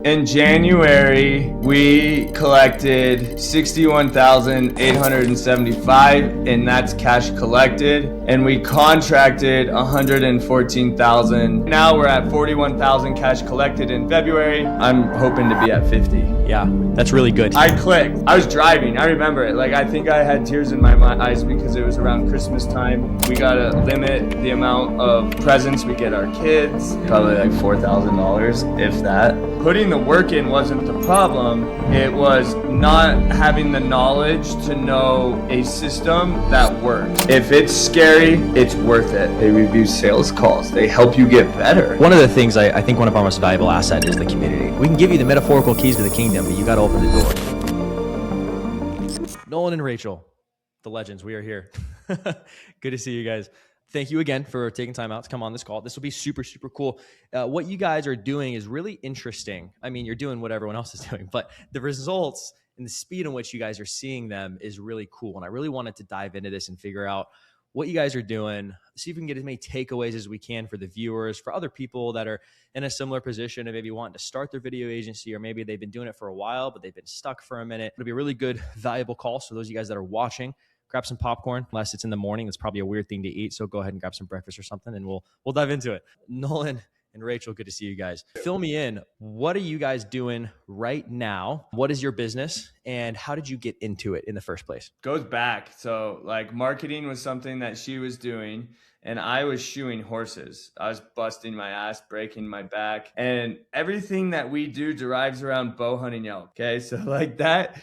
In January, we collected 61,875, and that's cash collected. And we contracted 114,000. Now we're at 41,000 cash collected in February. I'm hoping to be at 50. Yeah, that's really good. I clicked. I was driving. I remember it. Like, I think I had tears in my eyes because it was around Christmas time. We gotta limit the amount of presents we get our kids. Probably like $4,000, if that. Putting the work in wasn't the problem. It was not having the knowledge to know a system that works. If it's scary, it's worth it. They review sales calls. They help you get better. One of the things I think one of our most valuable assets is the community. We can give you the metaphorical keys to the kingdom, but you got to open the door. Nolan and Rachel, the legends, we are here. Good to see you guys. Thank you again for taking time out to come on this call. This will be super, super cool. What you guys are doing is really interesting. I mean, you're doing what everyone else is doing, but the results and the speed in which you guys are seeing them is really cool. And I really wanted to dive into this and figure out what you guys are doing, see if we can get as many takeaways as we can for the viewers, for other people that are in a similar position and maybe wanting to start their video agency, or maybe they've been doing it for a while, but they've been stuck for a minute. It'll be a really good, valuable call. So those of you guys that are watching, grab some popcorn. Unless it's in the morning, that's probably a weird thing to eat. So go ahead and grab some breakfast or something, and we'll dive into it. Nolan and Rachel, good to see you guys. Fill me in. What are you guys doing right now? What is your business, and how did you get into it in the first place? Goes back. So like marketing was something that she was doing, and I was shoeing horses. I was busting my ass, breaking my back, and everything that we do derives around bow hunting elk. Okay. So that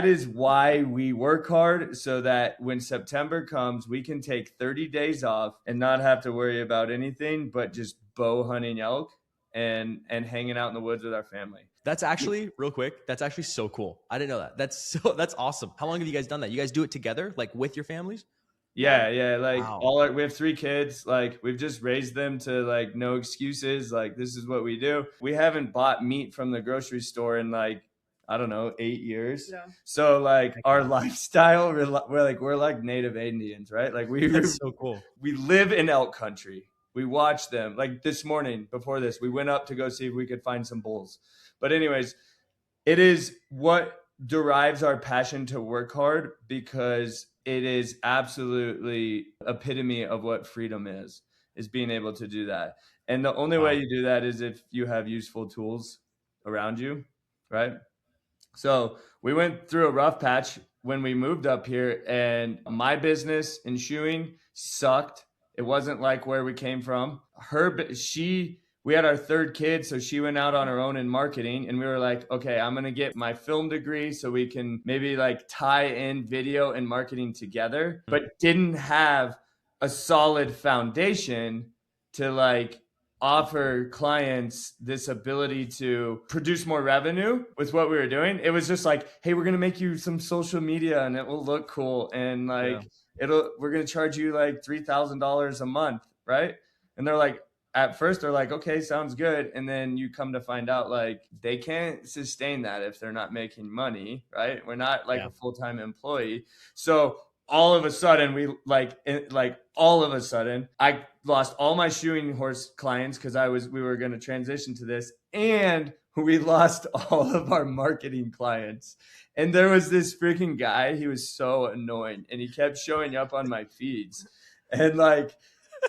is why we work hard, so that when September comes, we can take 30 days off and not have to worry about anything but just bow hunting elk and hanging out in the woods with our family. That's actually, real quick, that's actually so cool. I didn't know that. That's awesome. How long have you guys done that? You guys do it together, like with your families? Yeah. Like Wow. we have 3 kids. Like, we've just raised them to like no excuses. Like, this is what we do. We haven't bought meat from the grocery store in like, I don't know, 8 years. Yeah. So like our lifestyle, we're like native Indians, right? Like That's so cool. we live in elk country. We watch them. Like this morning before this, we went up to go see if we could find some bulls. But anyways, it is what derives our passion to work hard, because it is absolutely epitome of what freedom is being able to do that. And the only way you do that is if you have useful tools around you, right? So we went through a rough patch when we moved up here, and my business in shoeing sucked. It wasn't like where we came from. We had our 3rd kid, so she went out on her own in marketing, and we were like, okay, I'm going to get my film degree so we can maybe like tie in video and marketing together, but didn't have a solid foundation to like offer clients this ability to produce more revenue with what we were doing. It was just like, hey, we're going to make you some social media and it will look cool. And like, we're going to charge you like $3,000 a month. Right. And they're like, at first they're like, okay, sounds good. And then you come to find out like they can't sustain that if they're not making money. Right. We're not like a full-time employee. So all of a sudden I lost all my shoeing horse clients because we were going to transition to this, and we lost all of our marketing clients. And there was this freaking guy, he was so annoying, and he kept showing up on my feeds. And like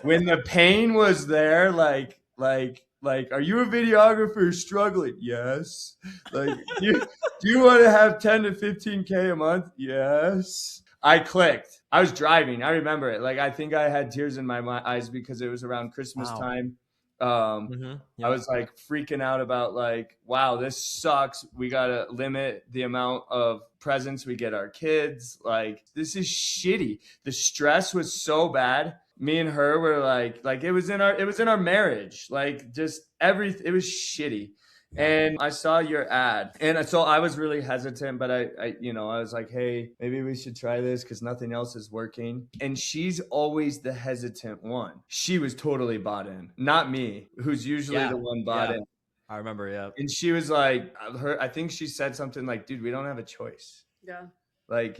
when the pain was there, like, are you a videographer struggling? Yes. Like, do you want to have 10 to 15K a month? Yes. I clicked. I was driving. I remember it. Like, I think I had tears in my eyes because it was around Christmas time. I was like freaking out about like, wow, this sucks. We got to limit the amount of presents we get our kids. Like, this is shitty. The stress was so bad. Me and her were like it was in our marriage. Like, just it was shitty. And I saw your ad, and so I was really hesitant, but I was like, hey, maybe we should try this because nothing else is working. And she's always the hesitant one. She was totally bought in, not me, who's usually the one bought in. I remember, yeah. And she was like, I think she said something like, dude, we don't have a choice. Yeah. Like,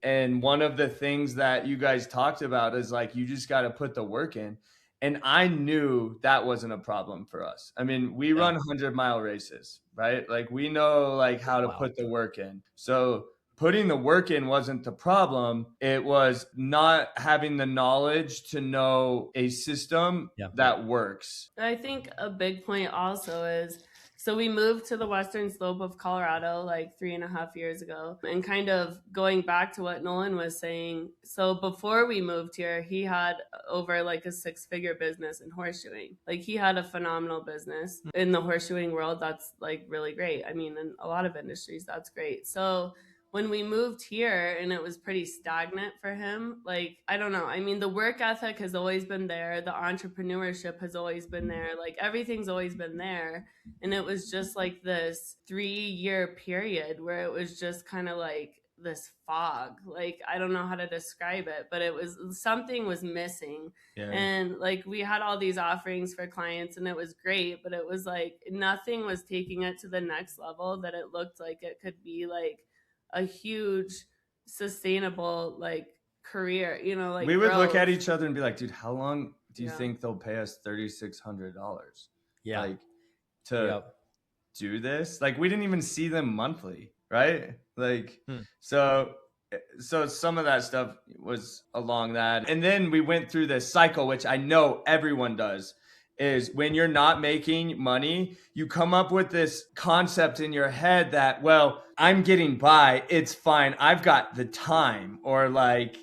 and one of the things that you guys talked about is like, you just got to put the work in. And I knew that wasn't a problem for us. I mean, we run 100-mile races, right? Like we know like how to put the work in. So putting the work in wasn't the problem. It was not having the knowledge to know a system that works. I think a big point also is, so we moved to the western slope of Colorado like 3.5 years ago. And kind of going back to what Nolan was saying, so before we moved here, he had over like a 6-figure business in horseshoeing. Like he had a phenomenal business in the horseshoeing world. That's like really great. I mean, in a lot of industries, that's great. So when we moved here and it was pretty stagnant for him, like, I don't know. I mean, the work ethic has always been there. The entrepreneurship has always been there. Like everything's always been there. And it was just like this 3-year period where it was just kind of like this fog. Like, I don't know how to describe it, but it was something was missing. And like we had all these offerings for clients and it was great, but it was like nothing was taking it to the next level that it looked like it could be like a huge sustainable like career, you know, like we would growth. Look at each other and be like, dude, how long do you think they'll pay us $3,600 like to do this? Like we didn't even see them monthly, right? Like so some of that stuff was along that. And then we went through this cycle, which I know everyone does, is when you're not making money, you come up with this concept in your head that, well, I'm getting by, it's fine, I've got the time, or like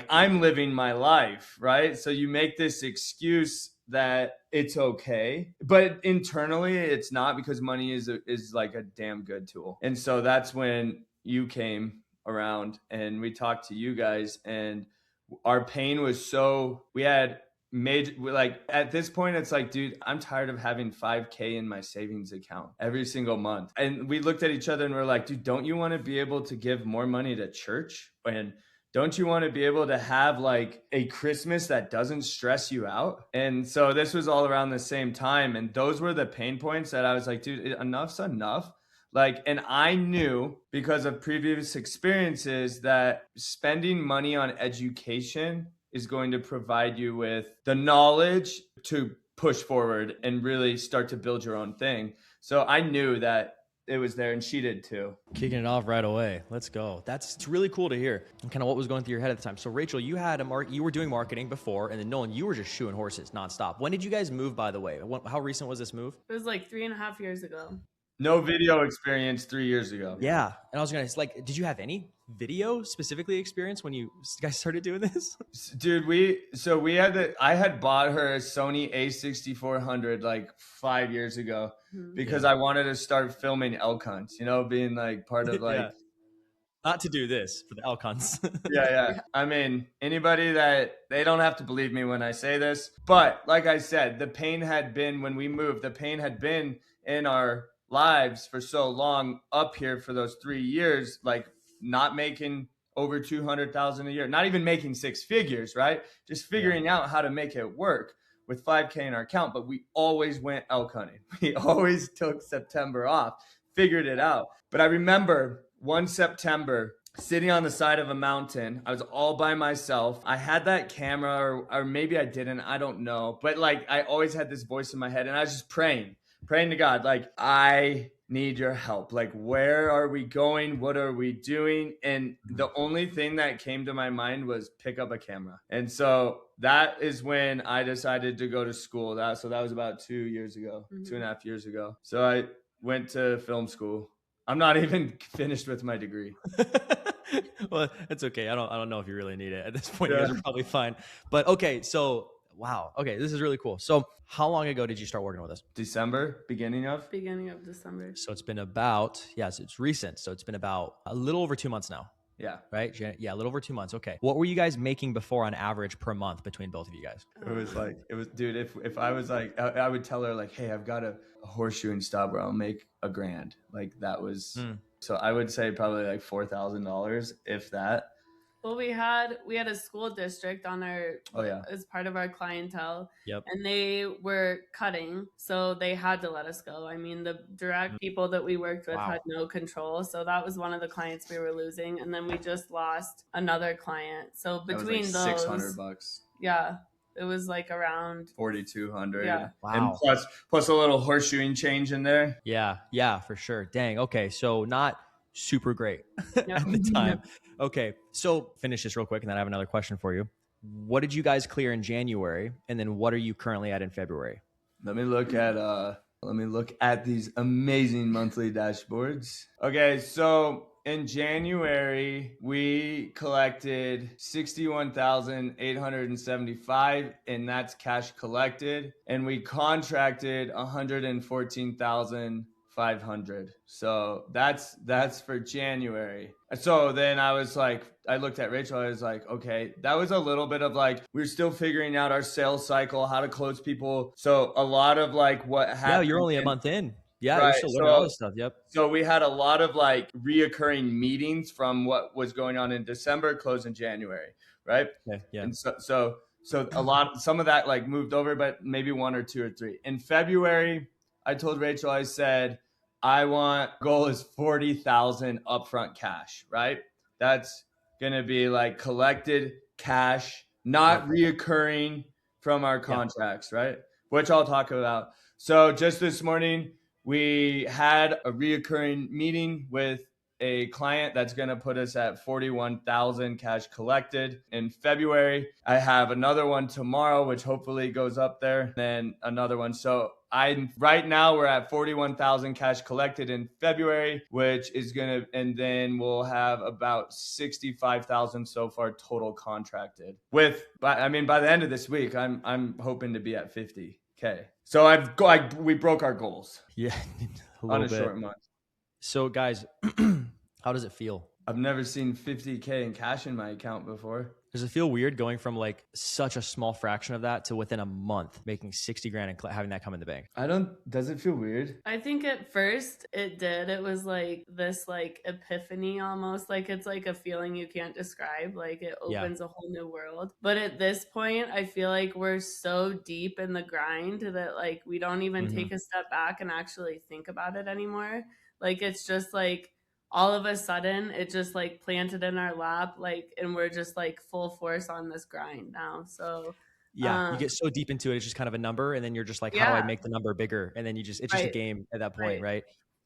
I'm living my life, right? So you make this excuse that it's okay, but internally it's not, because money is like a damn good tool. And so that's when you came around and we talked to you guys, and our pain was so, we had made, like at this point it's like, dude, I'm tired of having $5,000 in my savings account every single month. And we looked at each other and we're like, dude, don't you want to be able to give more money to church? And don't you want to be able to have like a Christmas that doesn't stress you out? And so this was all around the same time, and those were the pain points that I was like, dude, enough's enough. Like, and I knew because of previous experiences that spending money on education is going to provide you with the knowledge to push forward and really start to build your own thing. So I knew that it was there, and she did too. Kicking it off right away. Let's go. It's really cool to hear, and kind of what was going through your head at the time. So Rachel, you had you were doing marketing before, and then Nolan, you were just shoeing horses nonstop. When did you guys move, by the way? How recent was this move? It was like 3.5 years ago. No video experience 3 years ago. Yeah. And I was gonna like, did you have any video specifically experience when you guys started doing this? Dude, I had bought her a Sony A6400 like 5 years ago because I wanted to start filming elk hunts, you know, being like part of like not to do this for the elk hunts. Yeah. I mean, anybody that, they don't have to believe me when I say this, but like I said, the pain had been, when we moved, the pain had been in our lives for so long up here for those 3 years, like not making over 200,000 a year, not even making 6 figures, right? Just figuring out how to make it work with $5,000 in our account. But we always went elk hunting. We always took September off, figured it out. But I remember one September sitting on the side of a mountain. I was all by myself. I had that camera, or maybe I didn't, I don't know. But like, I always had this voice in my head, and I was just praying to God, like, I need your help. Like, where are we going? What are we doing? And the only thing that came to my mind was pick up a camera. And so that is when I decided to go to school. So that was about 2 years ago, 2.5 years ago. So I went to film school. I'm not even finished with my degree. Well, it's okay. I don't know if you really need it at this point. You guys are probably fine. But okay, so wow. Okay, this is really cool. So how long ago did you start working with us? Beginning of December. So it's been about, it's recent. So it's been about a little over 2 months now. Yeah. Right? Yeah, a little over 2 months. Okay. What were you guys making before on average per month between both of you guys? It was, dude, if I was like, I would tell her like, hey, I've got a horseshoeing stop where I'll make $1,000. Like that was, so I would say probably like $4,000, if that. Well, we had a school district on our as part of our clientele. Yep. And they were cutting, so they had to let us go. I mean, the direct people that we worked with had no control. So that was one of the clients we were losing. And then we just lost another client. So between that was like those $600. Yeah. It was like around 4,200. Yeah. And Wow. plus a little horseshoeing change in there. Yeah, for sure. Dang. Okay. So not super great Yep. at the time. Okay. So finish this real quick and then I have another question for you. What did you guys clear in January? And then what are you currently at in February? Let me look at these amazing monthly dashboards. Okay, so in January, we collected 61,875, and that's cash collected. And we contracted 114,500. So that's for January. So then I looked at Rachel. I was like, okay, that was a little bit of like, we're still figuring out our sales cycle, how to close people. So a lot of like what happened. Yeah, you're only a month in. Yeah, you're Right. still learning all this stuff. Yep. So we had a lot of like reoccurring meetings from what was going on in December, close in January, right? Okay. Yeah. And so some of that like moved over, but maybe one or two or three. In February, I told Rachel, I said, goal is 40,000 upfront cash, right? That's gonna be like collected cash, not reoccurring from our contracts, right? Which I'll talk about. So just this morning, we had a reoccurring meeting with a client that's going to put us at 41,000 cash collected in February. I have another one tomorrow, which hopefully goes up there, then another one. So right now we're at 41,000 cash collected in February, which is going to, and then we'll have about 65,000 so far total contracted by the end of this week, I'm hoping to be at 50K. So we broke our goals. Yeah. On a short month. So guys, how does it feel? I've never seen 50K in cash in my account before. Does it feel weird going from like such a small fraction of that to within a month making 60 grand and having that come in the bank? Does it feel weird? I think at first it did. It was like this like epiphany almost. Like it's like a feeling you can't describe. Like it opens a whole new world. But at this point, I feel like we're so deep in the grind that like we don't even take a step back and actually think about it anymore. Like it's just like all of a sudden it just like planted in our lap, like, and we're just like full force on this grind now. So you get so deep into it, it's just kind of a number, and then you're just like, how do I make the number bigger? And then it's just a game at that point, right?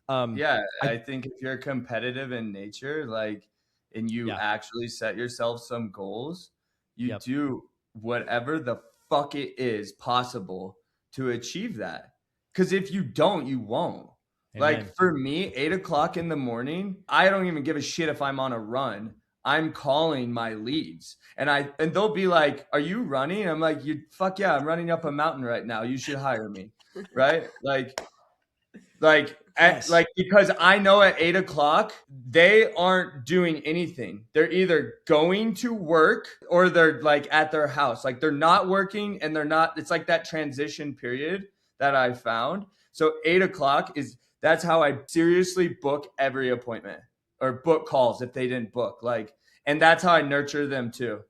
I think if you're competitive in nature, like, and you actually set yourself some goals, you do whatever the fuck it is possible to achieve that. Because if you don't, you won't. Amen. Like for me, 8:00 in the morning, I don't even give a shit if I'm on a run. I'm calling my leads, and they'll be like, "Are you running?" I'm like, fuck yeah, I'm running up a mountain right now. You should hire me, right? Because I know at 8:00 they aren't doing anything. They're either going to work or they're like at their house. Like they're not working and they're not. It's like that transition period that I found. So 8:00 that's how I seriously book every appointment or book calls if they didn't book. Like, and that's how I nurture them too.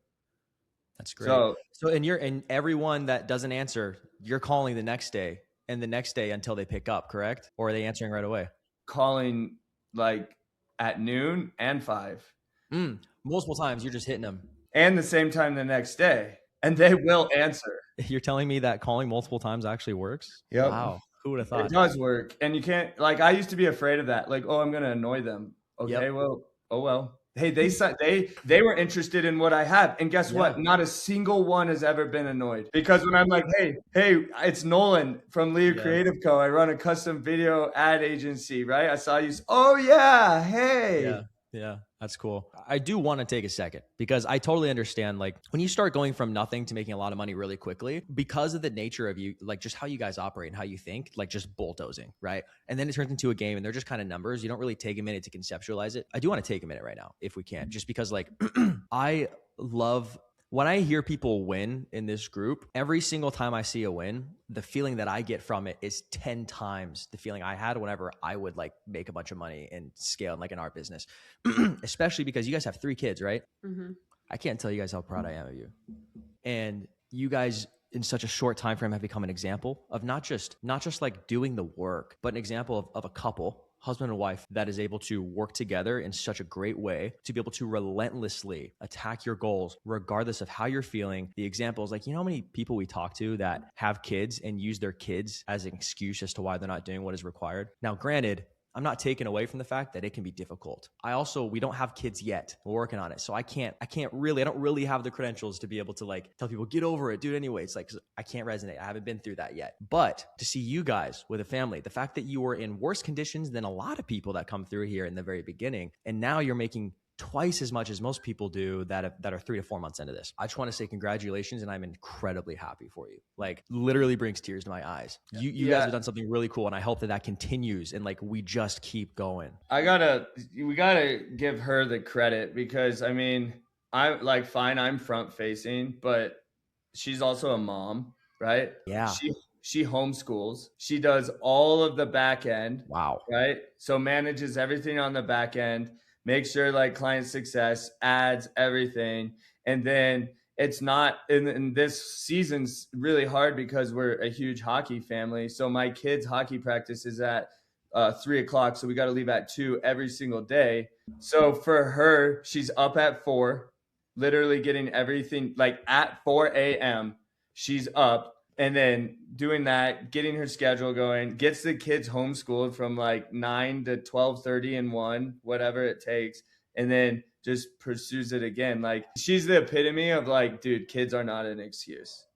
That's great. So and everyone that doesn't answer, you're calling the next day and the next day until they pick up, correct? Or are they answering right away? Calling like at noon and 5. Multiple times, you're just hitting them. And the same time the next day. And they will answer. You're telling me that calling multiple times actually works? Yep. Wow. Who would have thought? It does work. And you can't, like, I used to be afraid of that. Like, oh, I'm going to annoy them. Okay, well. Hey, they were interested in what I have. And guess what? Not a single one has ever been annoyed. Because when I'm like, hey, it's Nolan from Leo Creative Co. I run a custom video ad agency, right? I saw you. Oh, yeah. Hey. Yeah, that's cool. I do want to take a second because I totally understand, like, when you start going from nothing to making a lot of money really quickly, because of the nature of you, like just how you guys operate and how you think, like just bulldozing, right? And then it turns into a game and they're just kind of numbers. You don't really take a minute to conceptualize it. I do want to take a minute right now if we can, just because like I love when I hear people win in this group. Every single time I see a win, the feeling that I get from it is 10 times the feeling I had whenever I would like make a bunch of money and scale like in our business, especially because you guys have 3 kids, right? Mm-hmm. I can't tell you guys how proud I am of you. And you guys in such a short time frame have become an example of not just like doing the work, but an example of a couple husband and wife that is able to work together in such a great way to be able to relentlessly attack your goals, regardless of how you're feeling. The example is like, you know how many people we talk to that have kids and use their kids as an excuse as to why they're not doing what is required? Now, granted, I'm not taking away from the fact that it can be difficult. We don't have kids yet. We're working on it. So I don't really have the credentials to be able to like tell people, get over it, do it anyway. It's like, I can't resonate. I haven't been through that yet. But to see you guys with a family, the fact that you were in worse conditions than a lot of people that come through here in the very beginning, and now you're making twice as much as most people do that are 3 to 4 months into this. I just want to say congratulations, and I'm incredibly happy for you. Like, literally brings tears to my eyes. You guys have done something really cool, and I hope that continues and like we just keep going. We gotta give her the credit, because I mean, I'm like, fine, I'm front facing, but she's also a mom, right? Yeah. She homeschools. She does all of the back end. Wow. Right? So manages everything on the back end, makes sure like client success, ads, everything. And then it's not in this season's really hard because we're a huge hockey family. So my kids' hockey practice is at 3:00. So we got to leave at 2 every single day. So for her, she's up at 4, literally getting everything like at 4 a.m. She's up. And then doing that, getting her schedule going, gets the kids homeschooled from like 9 to 12:30 and 1, whatever it takes. And then just pursues it again. Like, she's the epitome of like, dude, kids are not an excuse.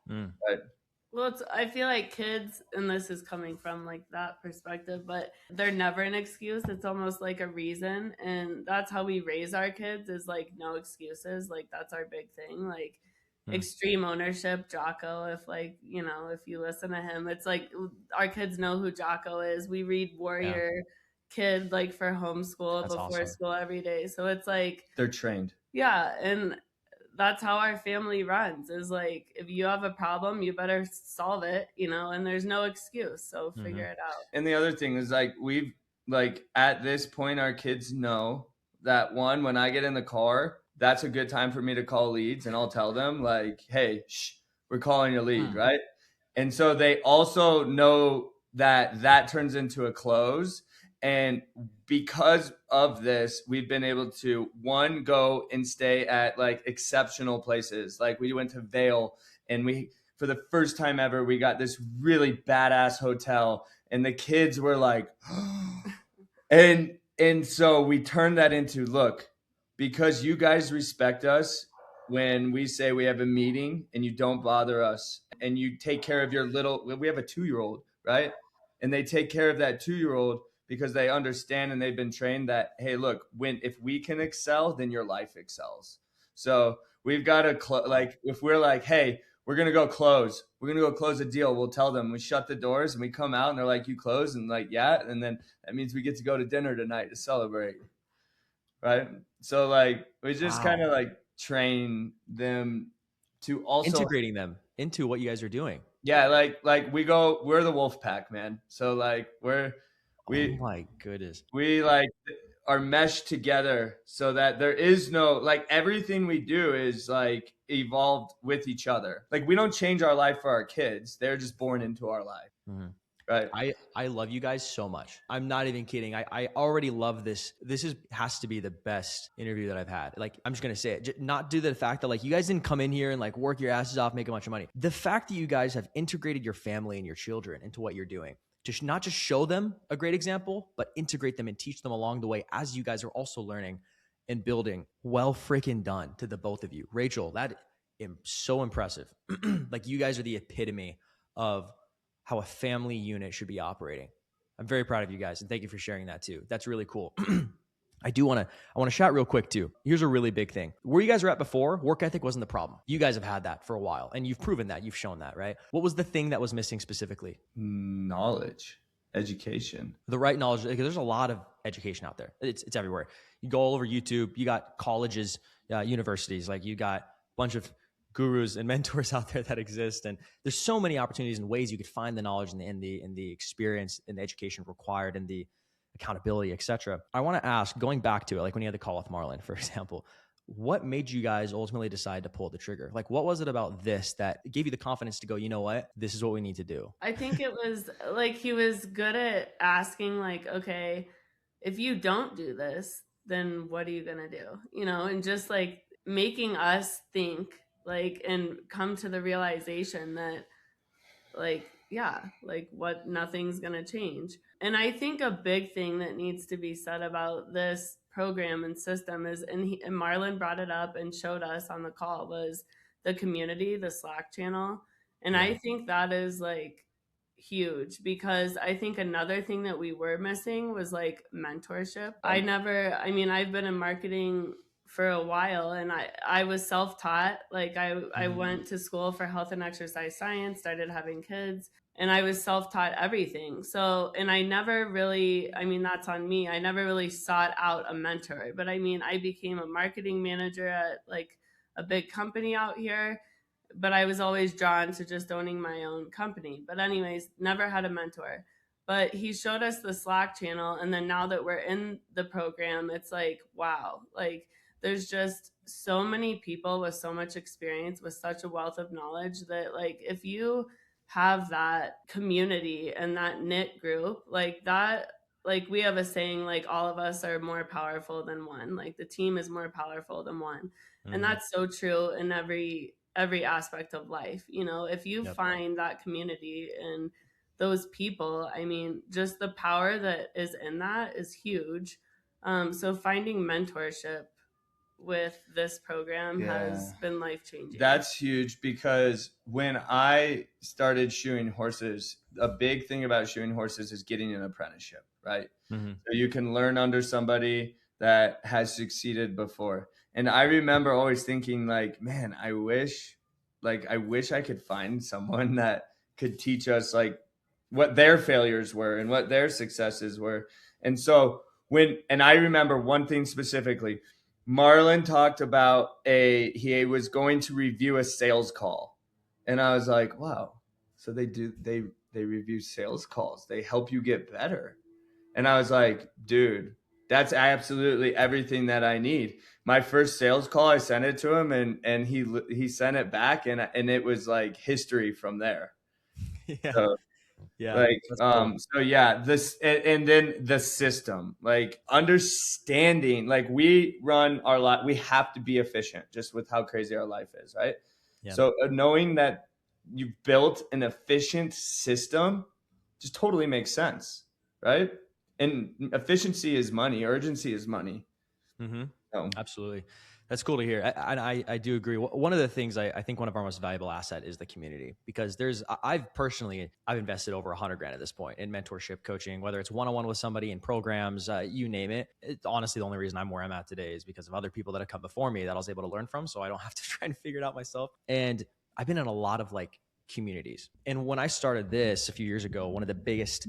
But Well, I feel like kids, and this is coming from like that perspective, but they're never an excuse. It's almost like a reason. And that's how we raise our kids, is like no excuses. Like, that's our big thing. Like, extreme ownership. Jocko, if like, you know, if you listen to him, it's like our kids know who Jocko is. We read Warrior Kid like for homeschool before school every day. So it's like they're trained. Yeah. And that's how our family runs, is like, if you have a problem, you better solve it, you know, and there's no excuse. So figure it out. And the other thing is like, we've like, at this point, our kids know that when I get in the car, that's a good time for me to call leads, and I'll tell them like, hey, we're calling your lead, right? And so they also know that turns into a close. And because of this, we've been able to, one, go and stay at like exceptional places. Like, we went to Vail, and for the first time ever, we got this really badass hotel, and the kids were like, and so we turned that into, look, because you guys respect us when we say we have a meeting, and you don't bother us, and you take care of we have a 2-year-old, right? And they take care of that 2-year-old because they understand and they've been trained that, hey, look, if we can excel, then your life excels. So we've got to like, if we're like, hey, we're going to go close a deal, we'll tell them. We shut the doors and we come out, and they're like, you close? And like, yeah. And then that means we get to go to dinner tonight to celebrate. Right. So like, we just kind of like train them to also integrating them into what you guys are doing. Yeah. Like we're the wolf pack, man. So like oh my goodness. We like are meshed together so that there is no, like, everything we do is like evolved with each other. Like, we don't change our life for our kids. They're just born into our life. Right. I love you guys so much. I'm not even kidding. I already love this. This has to be the best interview that I've had. Like, I'm just going to say it, not due to the fact that like you guys didn't come in here and like work your asses off, make a bunch of money. The fact that you guys have integrated your family and your children into what you're doing, to not just show them a great example, but integrate them and teach them along the way as you guys are also learning and building. Well freaking done to the both of you. Rachel, that is so impressive. Like, you guys are the epitome of how a family unit should be operating. I'm very proud of you guys, and thank you for sharing that too. That's really cool. I want to chat real quick too. Here's a really big thing. Where you guys were at before, work ethic wasn't the problem. You guys have had that for a while, and you've proven that. You've shown that, right? What was the thing that was missing specifically? Knowledge, education. The right knowledge, because there's a lot of education out there. It's everywhere. You go all over YouTube. You got colleges, universities. Like, you got a bunch of gurus and mentors out there that exist, and there's so many opportunities and ways you could find the knowledge and the experience and the education required and the accountability, etc. I want to ask, going back to it, like when you had the call with Marlon, for example, what made you guys ultimately decide to pull the trigger? Like, what was it about this that gave you the confidence to go, you know what, this is what we need to do? I think it was like he was good at asking, like, okay, if you don't do this, then what are you going to do? And just like making us think, like, and come to the realization that, like, yeah, like what nothing's going to change. And I think a big thing that needs to be said about this program and system is, and Marlon brought it up and showed us on the call, was the community, the Slack channel. And I think that is like huge, because I think another thing that we were missing was like mentorship. I mean, I've been in marketing for a while, and I was self-taught. Like I went to school for health and exercise science, started having kids, and I was self-taught everything. So, and I never really, I mean, that's on me. I never really sought out a mentor, but I mean, I became a marketing manager at like a big company out here, but I was always drawn to just owning my own company. But anyways, never had a mentor. But he showed us the Slack channel, and then now that we're in the program, it's like, wow, like there's just so many people with so much experience, with such a wealth of knowledge, that like if you have that community and that knit group like that, like we have a saying, like all of us are more powerful than one, like the team is more powerful than one. And that's so true in every aspect of life. If you find that community and those people, I mean, just the power that is in that is huge. So finding mentorship with this program has been life-changing. That's huge, because when I started shoeing horses, a big thing about shoeing horses is getting an apprenticeship, right? So you can learn under somebody that has succeeded before. And I remember always thinking like, man, I wish I could find someone that could teach us like what their failures were and what their successes were. And so and I remember one thing specifically, Marlon talked about he was going to review a sales call. And I was like, wow, so they review sales calls. They help you get better. And I was like, dude, that's absolutely everything that I need. My first sales call, I sent it to him, and he sent it back, and it was like history from there. Yeah. So, Yeah. like, Cool. so yeah, this, and then the system, like understanding, like we run our life, we have to be efficient just with how crazy our life is. Right. Yeah. So knowing that you've built an efficient system just totally makes sense. Right. And efficiency is money. Urgency is money. So. Absolutely. That's cool to hear. I do agree. One of the things I think one of our most valuable asset is the community, because I've invested over $100,000 at this point in mentorship coaching, whether it's one-on-one with somebody in programs, you name it. Honestly, the only reason I'm where I'm at today is because of other people that have come before me that I was able to learn from. So I don't have to try and figure it out myself. And I've been in a lot of like communities. And when I started this a few years ago, one of the biggest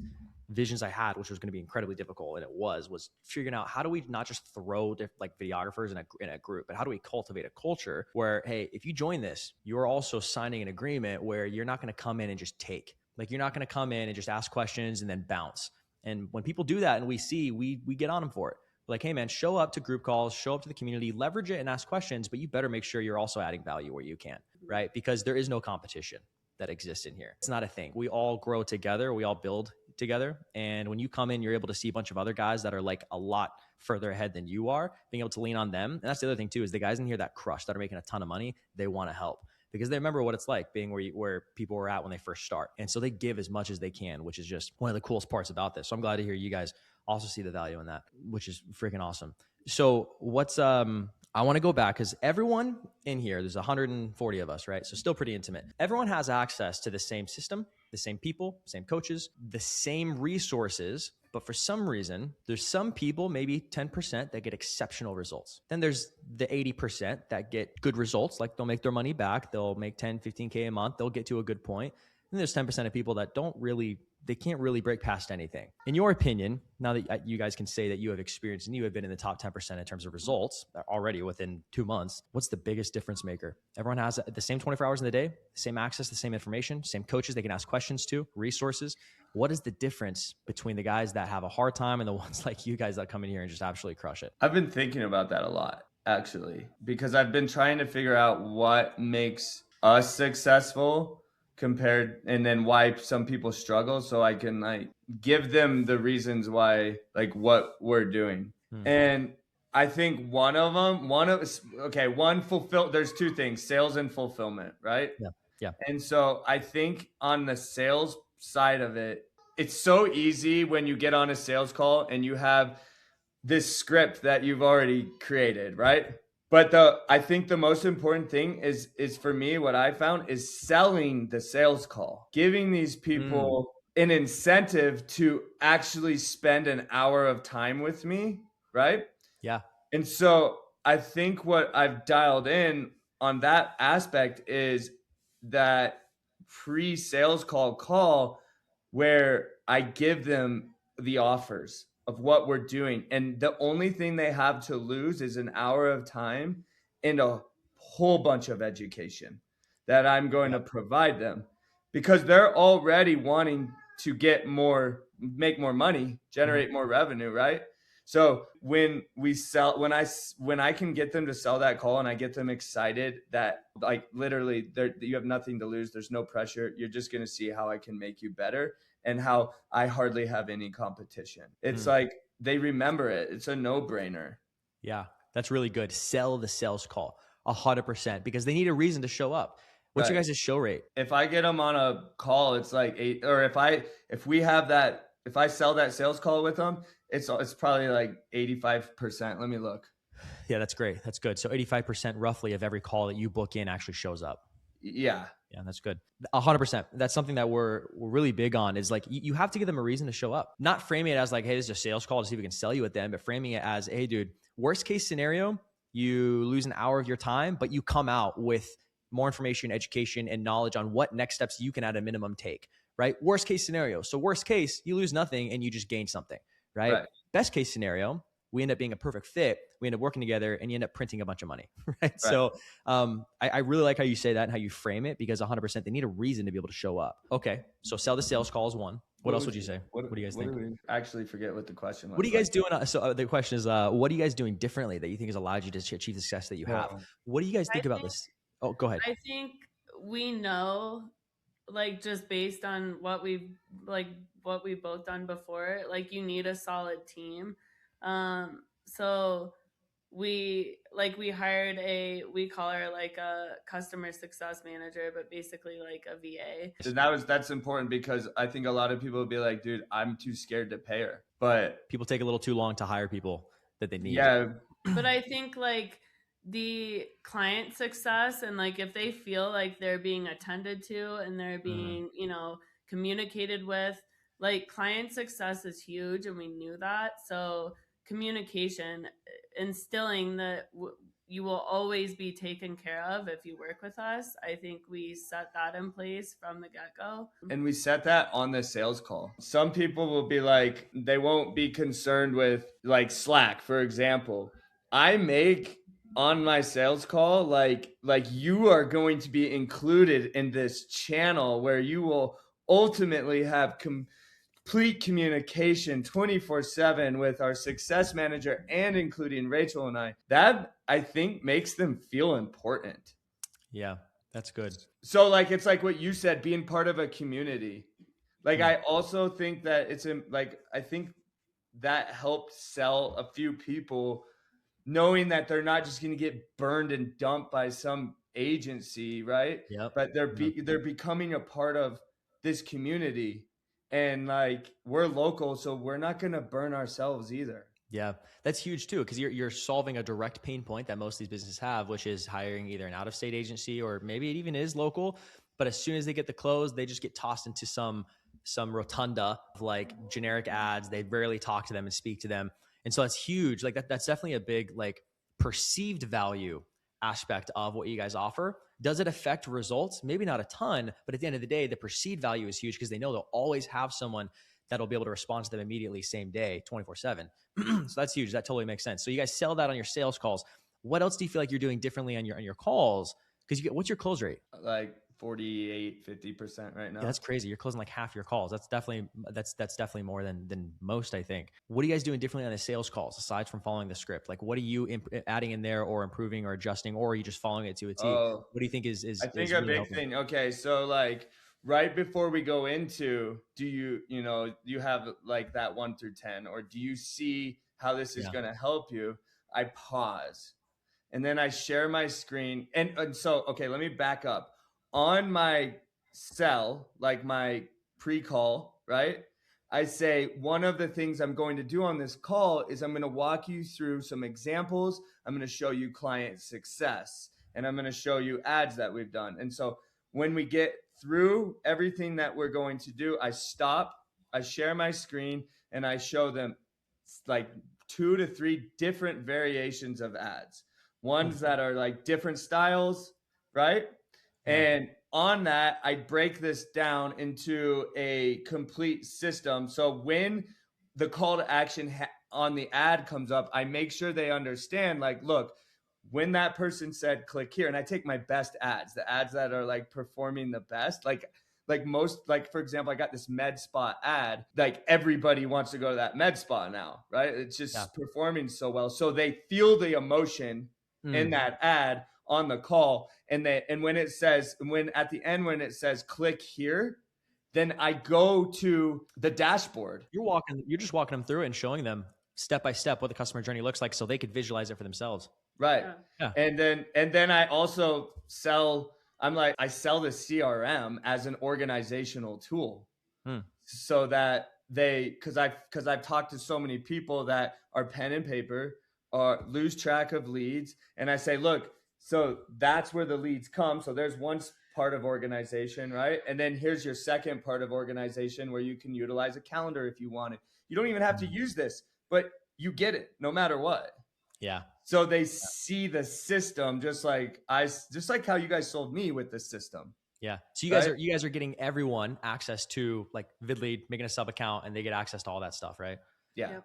visions I had, which was going to be incredibly difficult, and it was figuring out how do we not just throw like videographers in a group, but how do we cultivate a culture where, hey, if you join this, you're also signing an agreement where you're not going to come in and just take. Like, you're not going to come in and just ask questions and then bounce. And when people do that, and we get on them for it. Like, hey man, show up to group calls, show up to the community, leverage it and ask questions, but you better make sure you're also adding value where you can, right? Because there is no competition that exists in here. It's not a thing. We all grow together. We all build together. And when you come in, you're able to see a bunch of other guys that are like a lot further ahead than you are, being able to lean on them. And that's the other thing too, is the guys in here that crush, that are making a ton of money, they want to help because they remember what it's like being where people were at when they first start. And so they give as much as they can, which is just one of the coolest parts about this. So I'm glad to hear you guys also see the value in that, which is freaking awesome. So I want to go back because everyone in here, there's 140 of us, right? So still pretty intimate. Everyone has access to the same system, the same people, same coaches, the same resources. But for some reason, there's some people, maybe 10%, that get exceptional results. Then there's the 80% that get good results, like they'll make their money back. They'll make 10, 15K a month. They'll get to a good point. And there's 10% of people that they can't really break past anything. In your opinion, now that you guys can say that you have experience and you have been in the top 10% in terms of results already within 2 months, what's the biggest difference maker? Everyone has the same 24 hours in the day, the same access, the same information, same coaches they can ask questions to, resources. What is the difference between the guys that have a hard time and the ones like you guys that come in here and just absolutely crush it? I've been thinking about that a lot. actually, because I've been trying to figure out what makes us successful compared, and then why some people struggle, so I can like give them the reasons why, like what we're doing. Hmm. And I think one fulfill. There's two things: sales and fulfillment, right? Yeah. Yeah. And so I think on the sales side of it, it's so easy when you get on a sales call and you have this script that you've already created, right? But I think the most important thing is for me, what I found is selling the sales call, giving these people an incentive to actually spend an hour of time with me, right? Yeah. And so I think what I've dialed in on that aspect is that pre-sales call where I give them the offers of what we're doing. And the only thing they have to lose is an hour of time and a whole bunch of education that I'm going to provide them, because they're already wanting to make more money, generate more revenue, right? So when I can get them to sell that call and I get them excited that like literally you have nothing to lose, there's no pressure, you're just going to see how I can make you better and how I hardly have any competition. It's like they remember it. It's a no-brainer. Yeah, that's really good. Sell the sales call 100% because they need a reason to show up. What's your guys' show rate? If I get them on a call, it's like 8, or if I sell that sales call with them, it's probably like 85%. Let me look. Yeah, that's great. That's good. So 85% roughly of every call that you book in actually shows up. Yeah. Yeah, that's good. 100%. That's something that we're really big on is like, you have to give them a reason to show up. Not framing it as like, hey, this is a sales call to see if we can sell you at them, but framing it as, hey, dude, worst case scenario, you lose an hour of your time, but you come out with more information, education, and knowledge on what next steps you can at a minimum take, right? Worst case scenario. So worst case, you lose nothing and you just gain something, right? Best case scenario, we end up being a perfect fit. We end up working together and you end up printing a bunch of money, right? So I really like how you say that and how you frame it, because 100% they need a reason to be able to show up. Okay, so sell the sales call is one. What else would you say? What do you guys think? I actually forget what the question was. What are you guys doing? So the question is, what are you guys doing differently that you think has allowed you to achieve the success that you have? What do you guys think about this? Oh, go ahead. I think we know, like, just based on what we've both done before, like, you need a solid team. So we hired we call her like a customer success manager, but basically like a VA. And that's important, because I think a lot of people would be like, dude, I'm too scared to pay her. But people take a little too long to hire people that they need. Yeah. But I think like the client success, and like if they feel like they're being attended to and they're being, communicated with, like client success is huge, and we knew that. So communication, instilling that you will always be taken care of if you work with us. I think we set that in place from the get-go. And we set that on the sales call. Some people will be like, they won't be concerned with like Slack, for example. I make on my sales call, like you are going to be included in this channel where you will ultimately have complete communication 24/7 with our success manager, and including Rachel and I. That I think makes them feel important. Yeah, that's good. So like, it's like what you said, being part of a community. Like, I also think that I think that helped sell a few people, knowing that they're not just going to get burned and dumped by some agency, right? Yep. But they're becoming a part of this community, and like, we're local, so we're not going to burn ourselves either. Yeah, that's huge too, because you're solving a direct pain point that most of these businesses have, which is hiring either an out-of-state agency, or maybe it even is local. But as soon as they get the close, they just get tossed into some rotunda of like generic ads. They rarely talk to them and speak to them. And so that's huge. Like that's definitely a big like perceived value aspect of what you guys offer. Does it affect results? Maybe not a ton, but at the end of the day, the perceived value is huge, because they know they'll always have someone that'll be able to respond to them immediately, same day, 24/7. So that's huge. That totally makes sense. So you guys sell that on your sales calls. What else do you feel like you're doing differently on your calls? Because what's your close rate? Like 48, 50% right now. Yeah, that's crazy. You're closing like half your calls. That's definitely more than most, I think. What are you guys doing differently on the sales calls aside from following the script? Like, what are you adding in there, or improving, or adjusting, or are you just following it to a T? Oh, What do you think is I think a really big helping? thing. Okay, so like right before we go into, do you have like that 1 through 10, or do you see how this is Yeah. going to help you? I pause and then I share my screen. And so, okay, let me back up. On my cell, like my pre-call, right? I say one of the things I'm going to do on this call is I'm going to walk you through some examples. I'm going to show you client success, and I'm going to show you ads that we've done. And so when we get through everything that we're going to do, I stop, I share my screen, and I show them like 2 to 3 different variations of ads, ones that are like different styles, right? Yeah. And on that, I break this down into a complete system. So when the call to action on the ad comes up, I make sure they understand, like, look, when that person said click here, and I take my best ads, the ads that are like performing the best, like most, like for example, I got this med spa ad, like everybody wants to go to that med spa now, right? It's just performing so well. So they feel the emotion in that ad on the call. And when it says, at the end, when it says click here, then I go to the dashboard. You're just walking them through and showing them step by step what the customer journey looks like so they could visualize it for themselves. Right. Yeah. And then I also sell, I sell the CRM as an organizational tool. So that because I've talked to so many people that are pen and paper or lose track of leads. And I say, look, so that's where the leads come. So there's one part of organization, right? And then here's your second part of organization where you can utilize a calendar if you want it. You don't even have to use this, but you get it no matter what. Yeah. So they see the system just like how you guys sold me with the system. Yeah. So you guys are getting everyone access to like VidLead, making a sub account, and they get access to all that stuff, right? Yeah.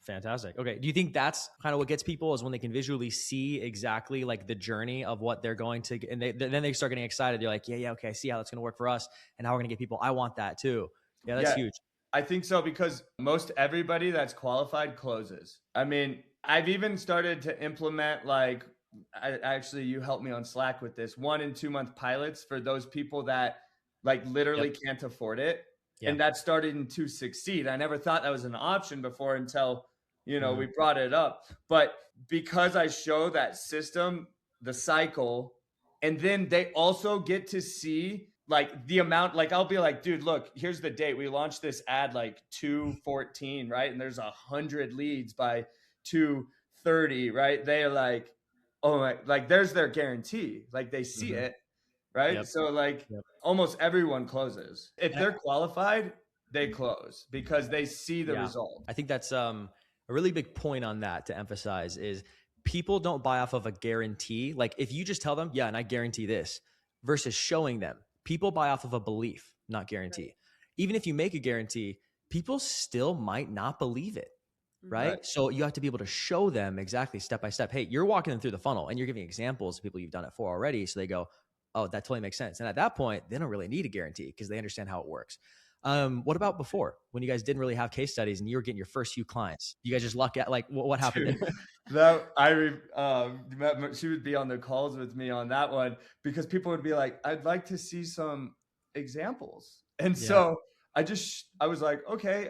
Fantastic. Okay. Do you think that's kind of what gets people is when they can visually see exactly like the journey of what they're going to, and then they start getting excited. They're like, yeah, okay, I see how that's going to work for us and how we're going to get people. I want that too. Yeah, that's huge. I think so, because most everybody that's qualified closes. I mean, I've even started to implement you helped me on Slack with this 1 and 2 month pilots for those people that like literally can't afford it. Yep. And that's starting to succeed. I never thought that was an option before until, we brought it up. But because I show that system, the cycle, and then they also get to see like the amount, like I'll be like, dude, look, here's the date. We launched this ad like 2/14, right? And there's 100 leads by 2/30, right? They're like, oh my, like there's their guarantee. Like they see it, right? Yep. So like almost everyone closes. If they're qualified, they close because they see the result. I think that's a really big point on that to emphasize is people don't buy off of a guarantee. Like if you just tell them, yeah, and I guarantee this versus showing them, people buy off of a belief, not guarantee. Right. Even if you make a guarantee, people still might not believe it. Right? So you have to be able to show them exactly step by step. Hey, you're walking them through the funnel and you're giving examples of people you've done it for already. So they go, oh, that totally makes sense. And at that point, they don't really need a guarantee because they understand how it works. What about before when you guys didn't really have case studies and you were getting your first few clients? You guys just luck at like what happened? She would be on the calls with me on that one because people would be like, I'd like to see some examples. And so I was like, okay,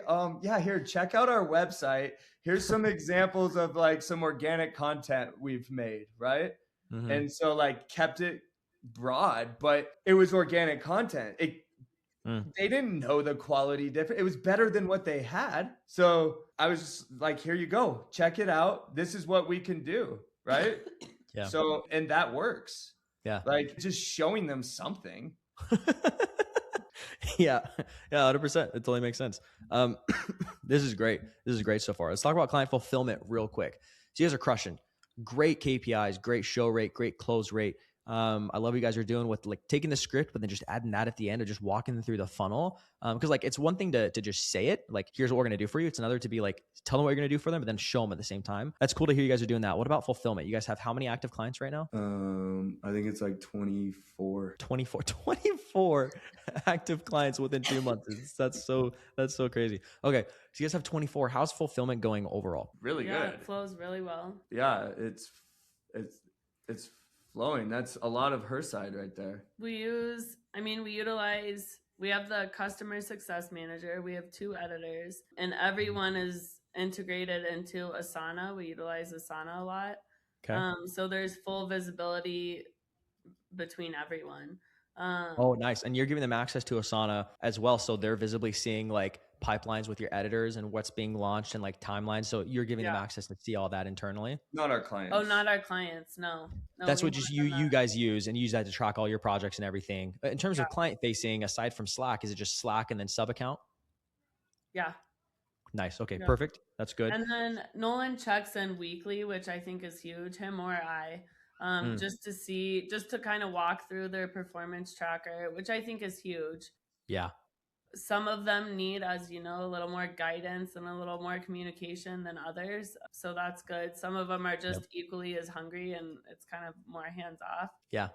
here, check out our website. Here's some examples of like some organic content we've made, right? Mm-hmm. And so like kept it broad, but it was organic content. They didn't know the quality difference. It was better than what they had. So I was just like, here you go. Check it out. This is what we can do, right? So, and that works. Yeah. Like just showing them something. Yeah, 100%. It totally makes sense. This is great. This is great so far. Let's talk about client fulfillment real quick. So you guys are crushing. Great KPIs, great show rate, great close rate. I love what you guys are doing with like taking the script, but then just adding that at the end or just walking them through the funnel. Because like it's one thing to just say it, like here's what we're gonna do for you. It's another to be like tell them what you're gonna do for them, but then show them at the same time. That's cool to hear you guys are doing that. What about fulfillment? You guys have how many active clients right now? I think it's like 24. 24 active clients within 2 months. That's so crazy. Okay, so you guys have 24. How's fulfillment going overall? Really Yeah, good. it flows really well. Yeah, it's flowing. That's a lot of her side right there. We have the customer success manager, we have 2 editors, and everyone is integrated into Asana. We utilize Asana a lot. Okay. So there's full visibility between everyone. Oh, nice. And you're giving them access to Asana as well. So they're visibly seeing like pipelines with your editors and what's being launched and like timelines. So you're giving them access to see all that internally. Not our clients. Oh, not our clients. No. That's what just you guys use and use that to track all your projects and everything. In terms of client facing, aside from Slack, is it just Slack and then sub account? Yeah. Nice. Okay, perfect. That's good. And then Nolan checks in weekly, which I think is huge, him or I. Just to kind of walk through their performance tracker, which I think is huge. Yeah. Some of them need, as you know, a little more guidance and a little more communication than others. So that's good. Some of them are just equally as hungry and it's kind of more hands off. Yeah.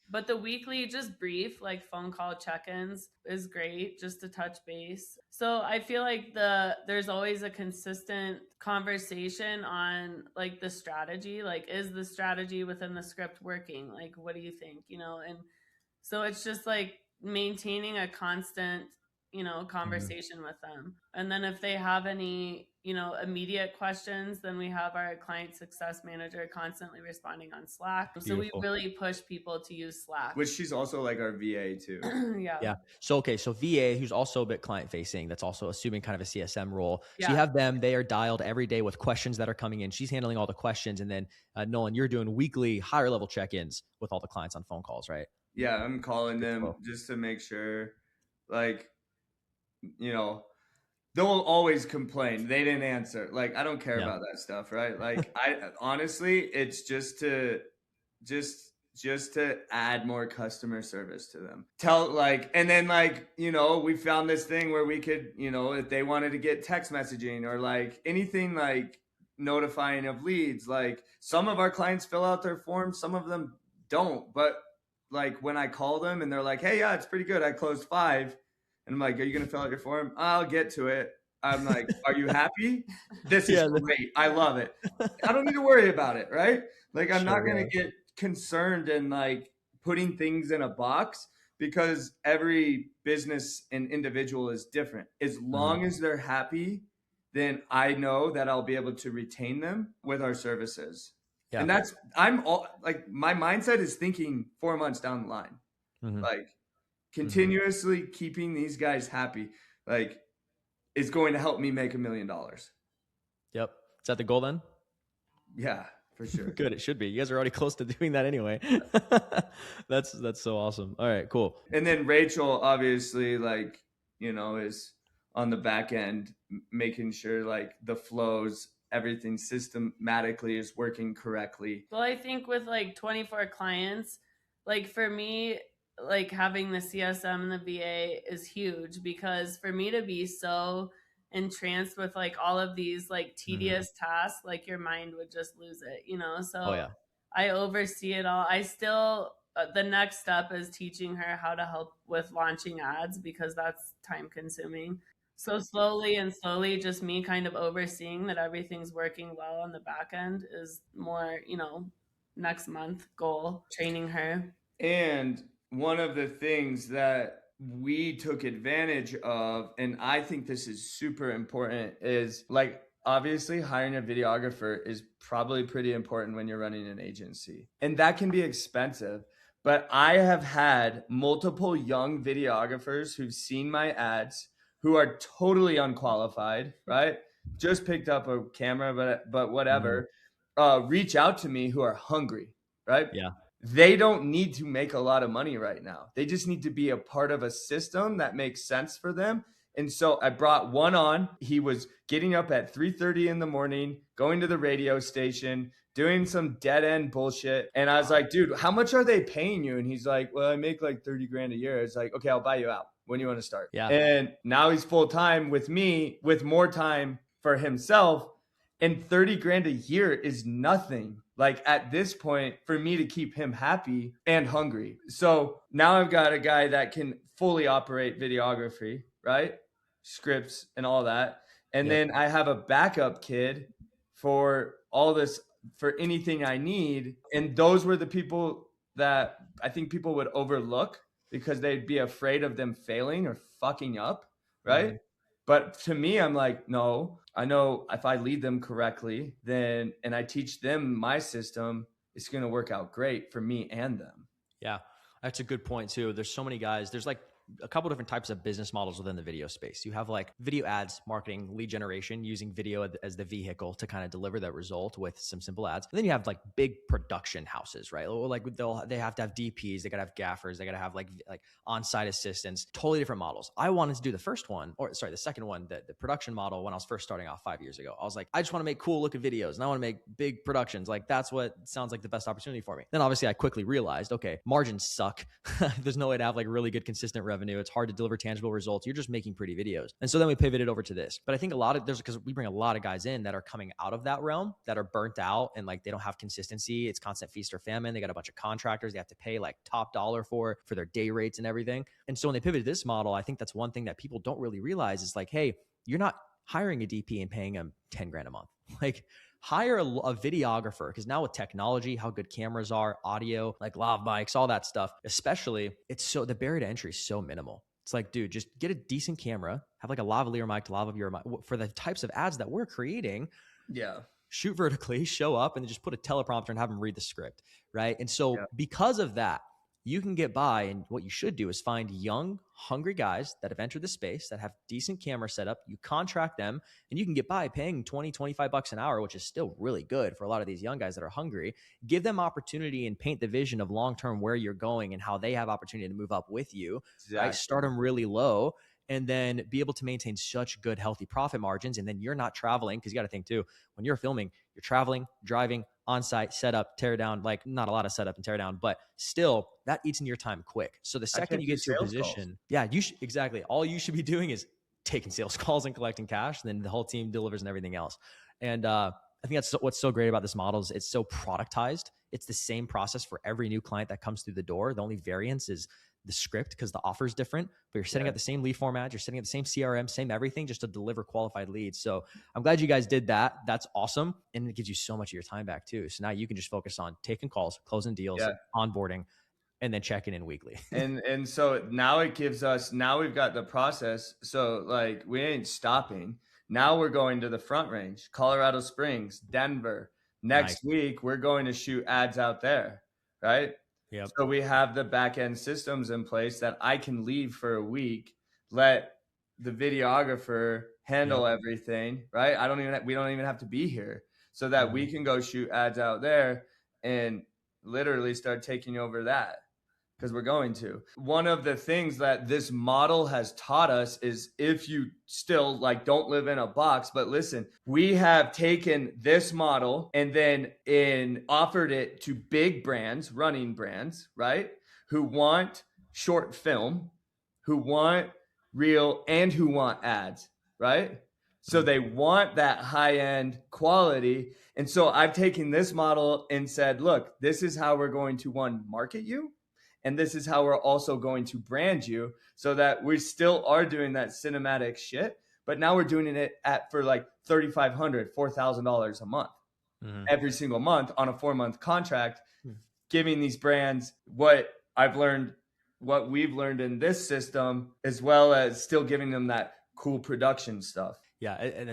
But the weekly, just brief, like phone call check-ins is great, just to touch base. So I feel like there's always a consistent conversation on like the strategy. Like, is the strategy within the script working? Like, what do you think? And so it's just like maintaining a constant, conversation with them. And then if they have any, immediate questions, then we have our client success manager constantly responding on Slack. So we really push people to use Slack. Which she's also like our VA too. Yeah. So VA, who's also a bit client facing, that's also assuming kind of a CSM role. So you have them, they are dialed every day with questions that are coming in. She's handling all the questions. And then Nolan, you're doing weekly higher level check-ins with all the clients on phone calls, right? Yeah, I'm calling them just to make sure, like, they'll always complain they didn't answer. Like, I don't care about that stuff, right? Like, I honestly, it's just to add more customer service to them. And then we found this thing where we could, if they wanted to get text messaging or like anything like notifying of leads, like some of our clients fill out their forms, some of them don't. But like when I call them and they're like, hey, yeah, it's pretty good, I closed 5. And I'm like, are you going to fill out your form? I'll get to it. I'm like, are you happy? This is great. I love it. I don't need to worry about it, right? Like, I'm not going to get concerned and like putting things in a box because every business and individual is different. As long as they're happy, then I know that I'll be able to retain them with our services. Yeah. And my mindset is thinking 4 months down the line. Like, continuously keeping these guys happy, like, is going to help me make $1 million. Yep. Is that the goal then? Yeah, for sure. Good. It should be. You guys are already close to doing that anyway. That's so awesome. All right, cool. And then Rachel, obviously, like, is on the back end, making sure like the flows, everything systematically is working correctly. Well, I think with like 24 clients, like for me, like having the CSM and the VA is huge, because for me to be so entranced with like all of these like tedious tasks, like your mind would just lose it, so I oversee it all. I still the next step is teaching her how to help with launching ads, because that's time consuming. So slowly, just me kind of overseeing that everything's working well on the back end is more, next month goal, training her. And one of the things that we took advantage of, and I think this is super important, is like, obviously hiring a videographer is probably pretty important when you're running an agency, and that can be expensive. But I have had multiple young videographers who've seen my ads who are totally unqualified, right? Just picked up a camera, but whatever, reach out to me, who are hungry, right? Yeah. They don't need to make a lot of money right now. They just need to be a part of a system that makes sense for them. And so I brought one on. He was getting up at 3:30 in the morning, going to the radio station, doing some dead end bullshit. And I was like, dude, how much are they paying you? And he's like, well, I make like 30 grand a year. It's like, okay, I'll buy you out. When do you want to start? Yeah. And now he's full time with me with more time for himself. And 30 grand a year is nothing. Like at this point for me to keep him happy and hungry. So now I've got a guy that can fully operate videography, right? Scripts and all that. And then I have a backup kid for all this, for anything I need. And those were the people that I think people would overlook because they'd be afraid of them failing or fucking up, right? Mm-hmm. But to me, I'm like, no, I know if I lead them correctly, then, and I teach them my system, it's going to work out great for me and them. Yeah, that's a good point too. There's so many guys, there's like a couple different types of business models within the video space. You have like video ads, marketing, lead generation, using video as the vehicle to kind of deliver that result with some simple ads. And then you have like big production houses, right? Like they have to have DPs, they gotta have gaffers, they gotta have like on-site assistants, totally different models. I wanted to do the second one, the production model when I was first starting off 5 years ago. I was like, I just want to make cool looking videos and I want to make big productions. Like that's what sounds like the best opportunity for me. Then obviously I quickly realized, okay, margins suck. There's no way to have like really good consistent revenue. It's hard to deliver tangible results. You're just making pretty videos. And so then we pivoted over to this. But I think because we bring a lot of guys in that are coming out of that realm that are burnt out and like they don't have consistency. It's constant feast or famine. They got a bunch of contractors they have to pay like top dollar for their day rates and everything. And so when they pivoted this model, I think that's one thing that people don't really realize is like, hey, you're not hiring a DP and paying them 10 grand a month. Like hire a videographer, because now with technology, how good cameras are, audio, like lav mics, all that stuff, especially, the barrier to entry is so minimal. It's like, dude, just get a decent camera, have like a lavalier mic to lavalier mic for the types of ads that we're creating. Yeah. Shoot vertically, show up, and then just put a teleprompter and have them read the script, right? And so because of that, you can get by, and what you should do is find young, hungry guys that have entered the space that have decent camera setup. You contract them and you can get by paying 20, 25 bucks an hour, which is still really good for a lot of these young guys that are hungry. Give them opportunity and paint the vision of long-term where you're going and how they have opportunity to move up with you. Exactly. Right? Start them really low and then be able to maintain such good, healthy profit margins. And then you're not traveling, because you got to think too, when you're filming, you're traveling, driving, on-site, setup, tear down, like not a lot of setup and tear down, but still that eats into your time quick. So the second you get to a position, exactly. All you should be doing is taking sales calls and collecting cash. And then the whole team delivers and everything else. And I think that's what's so great about this model is it's so productized. It's the same process for every new client that comes through the door. The only variance is the script because the offer is different, but you're setting up the same lead format. You're setting up the same CRM, same everything, just to deliver qualified leads. So I'm glad you guys did that. That's awesome. And it gives you so much of your time back too. So now you can just focus on taking calls, closing deals, onboarding, and then checking in weekly. and so now it gives us, now we've got the process. So like we ain't stopping. Now we're going to the Front Range, Colorado Springs, Denver. Next week, we're going to shoot ads out there, right? Yep. So we have the back end systems in place that I can leave for a week, let the videographer handle everything, right? We don't even have to be here, so that we can go shoot ads out there and literally start taking over that, because we're going to. One of the things that this model has taught us is, if you still like don't live in a box, but listen, we have taken this model and then offered it to big brands, running brands, right? Who want short film, who want reel, and who want ads, right? So they want that high-end quality. And so I've taken this model and said, look, this is how we're going to market you. And this is how we're also going to brand you, so that we still are doing that cinematic shit, but now we're doing it for like $3,500, $4,000 a month, every single month on a 4-month contract, giving these brands what we've learned in this system, as well as still giving them that cool production stuff. Yeah. And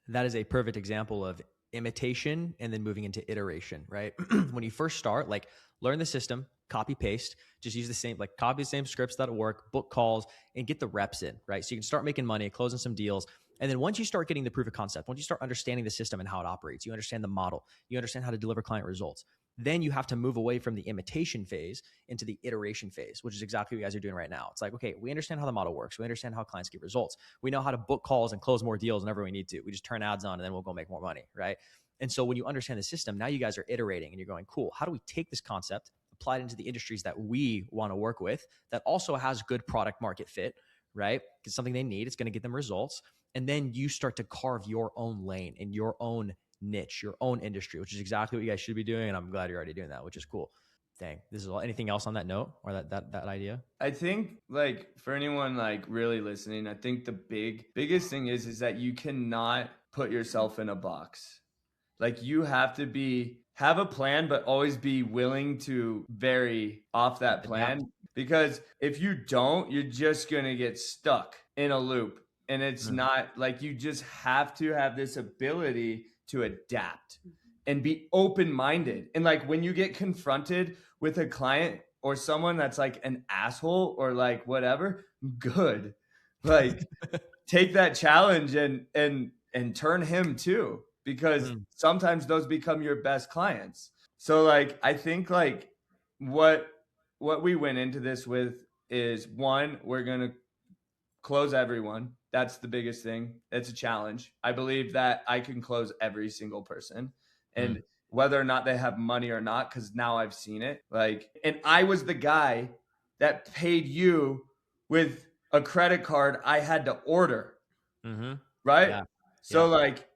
that is a perfect example of imitation and then moving into iteration, right? When you first start, like learn the system, copy paste, just use the same, like copy the same scripts that'll work, book calls, and get the reps in, right? So you can start making money, closing some deals. And then once you start getting the proof of concept, once you start understanding the system and how it operates, you understand the model, you understand how to deliver client results, Then you have to move away from the imitation phase into the iteration phase, which is exactly what you guys are doing right now. It's like, okay, we understand how the model works. We understand how clients get results. We know how to book calls and close more deals whenever we need to. We just turn ads on and then we'll go make more money, right? And so when you understand the system, now you guys are iterating and you're going, cool, how do we take this concept, apply it into the industries that we want to work with that also has good product market fit, right? It's something they need. It's going to get them results. And then you start to carve your own lane and your own niche, your own industry, which is exactly what you guys should be doing. And I'm glad you're already doing that, which is cool. Dang. This is all. Anything else on that note or that idea? I think like for anyone like really listening, I think the biggest thing is that you cannot put yourself in a box. Like you have to have a plan, but always be willing to vary off that plan. Adapt. Because if you don't, you're just going to get stuck in a loop. And it's not like, you just have to have this ability to adapt and be open-minded. And like when you get confronted with a client or someone that's like an asshole or like whatever, good. Like take that challenge and turn him too, because sometimes those become your best clients. So like I think like what we went into this with is, one, we're going to close everyone. That's the biggest thing. It's a challenge. I believe that I can close every single person, and whether or not they have money or not, because now I've seen it. Like, and I was the guy that paid you with a credit card I had to order. Right? Yeah. So like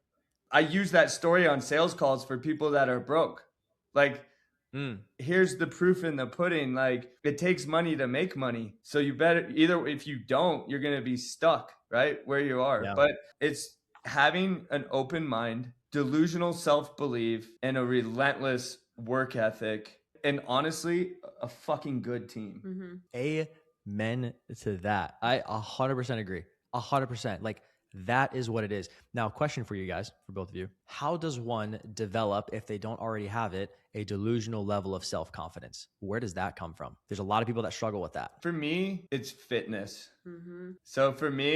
I use that story on sales calls for people that are broke. Like, here's the proof in the pudding. Like, it takes money to make money. So you better either, if you don't, you're going to be stuck right where you are. Yeah. But it's having an open mind, delusional self-belief, and a relentless work ethic. And honestly, a fucking good team. Amen to that. I 100% agree. 100%. Like, that is what it is. Now, question for you guys, for both of you. How does one develop, if they don't already have it, a delusional level of self-confidence? Where does that come from? There's a lot of people that struggle with that. For me, it's fitness. So for me,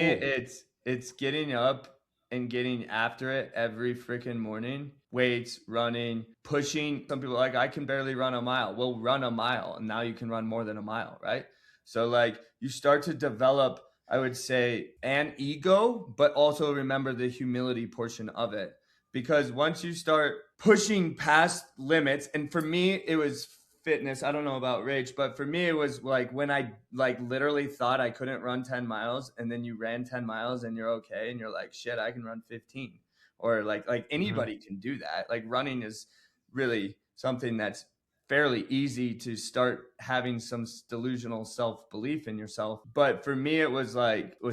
it's getting up and getting after it every freaking morning. Weights, running, pushing. Some people are like, I can barely run a mile. Well, run a mile, and now you can run more than a mile, right? So like you start to develop, I would say, an ego, but also remember the humility portion of it. Because once you start pushing past limits, and for me, it was fitness. I don't know about Rach, but for me, it was like when I like literally thought I couldn't run 10 miles, and then you ran 10 miles and you're okay. And you're like, shit, I can run 15. Or like anybody can do that. Like running is really something that's fairly easy to start having some delusional self-belief in yourself. But for me, it was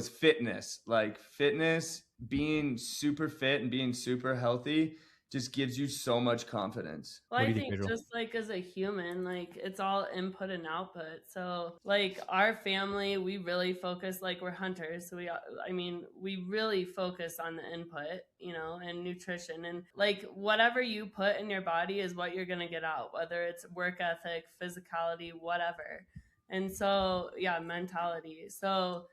fitness, being super fit and being super healthy just gives you so much confidence. Well, I think just like as a human, like it's all input and output. So like our family, we really focus, like we're hunters. So we really focus on the input, and nutrition, and like whatever you put in your body is what you're going to get out, whether it's work ethic, physicality, whatever. And so, mentality. So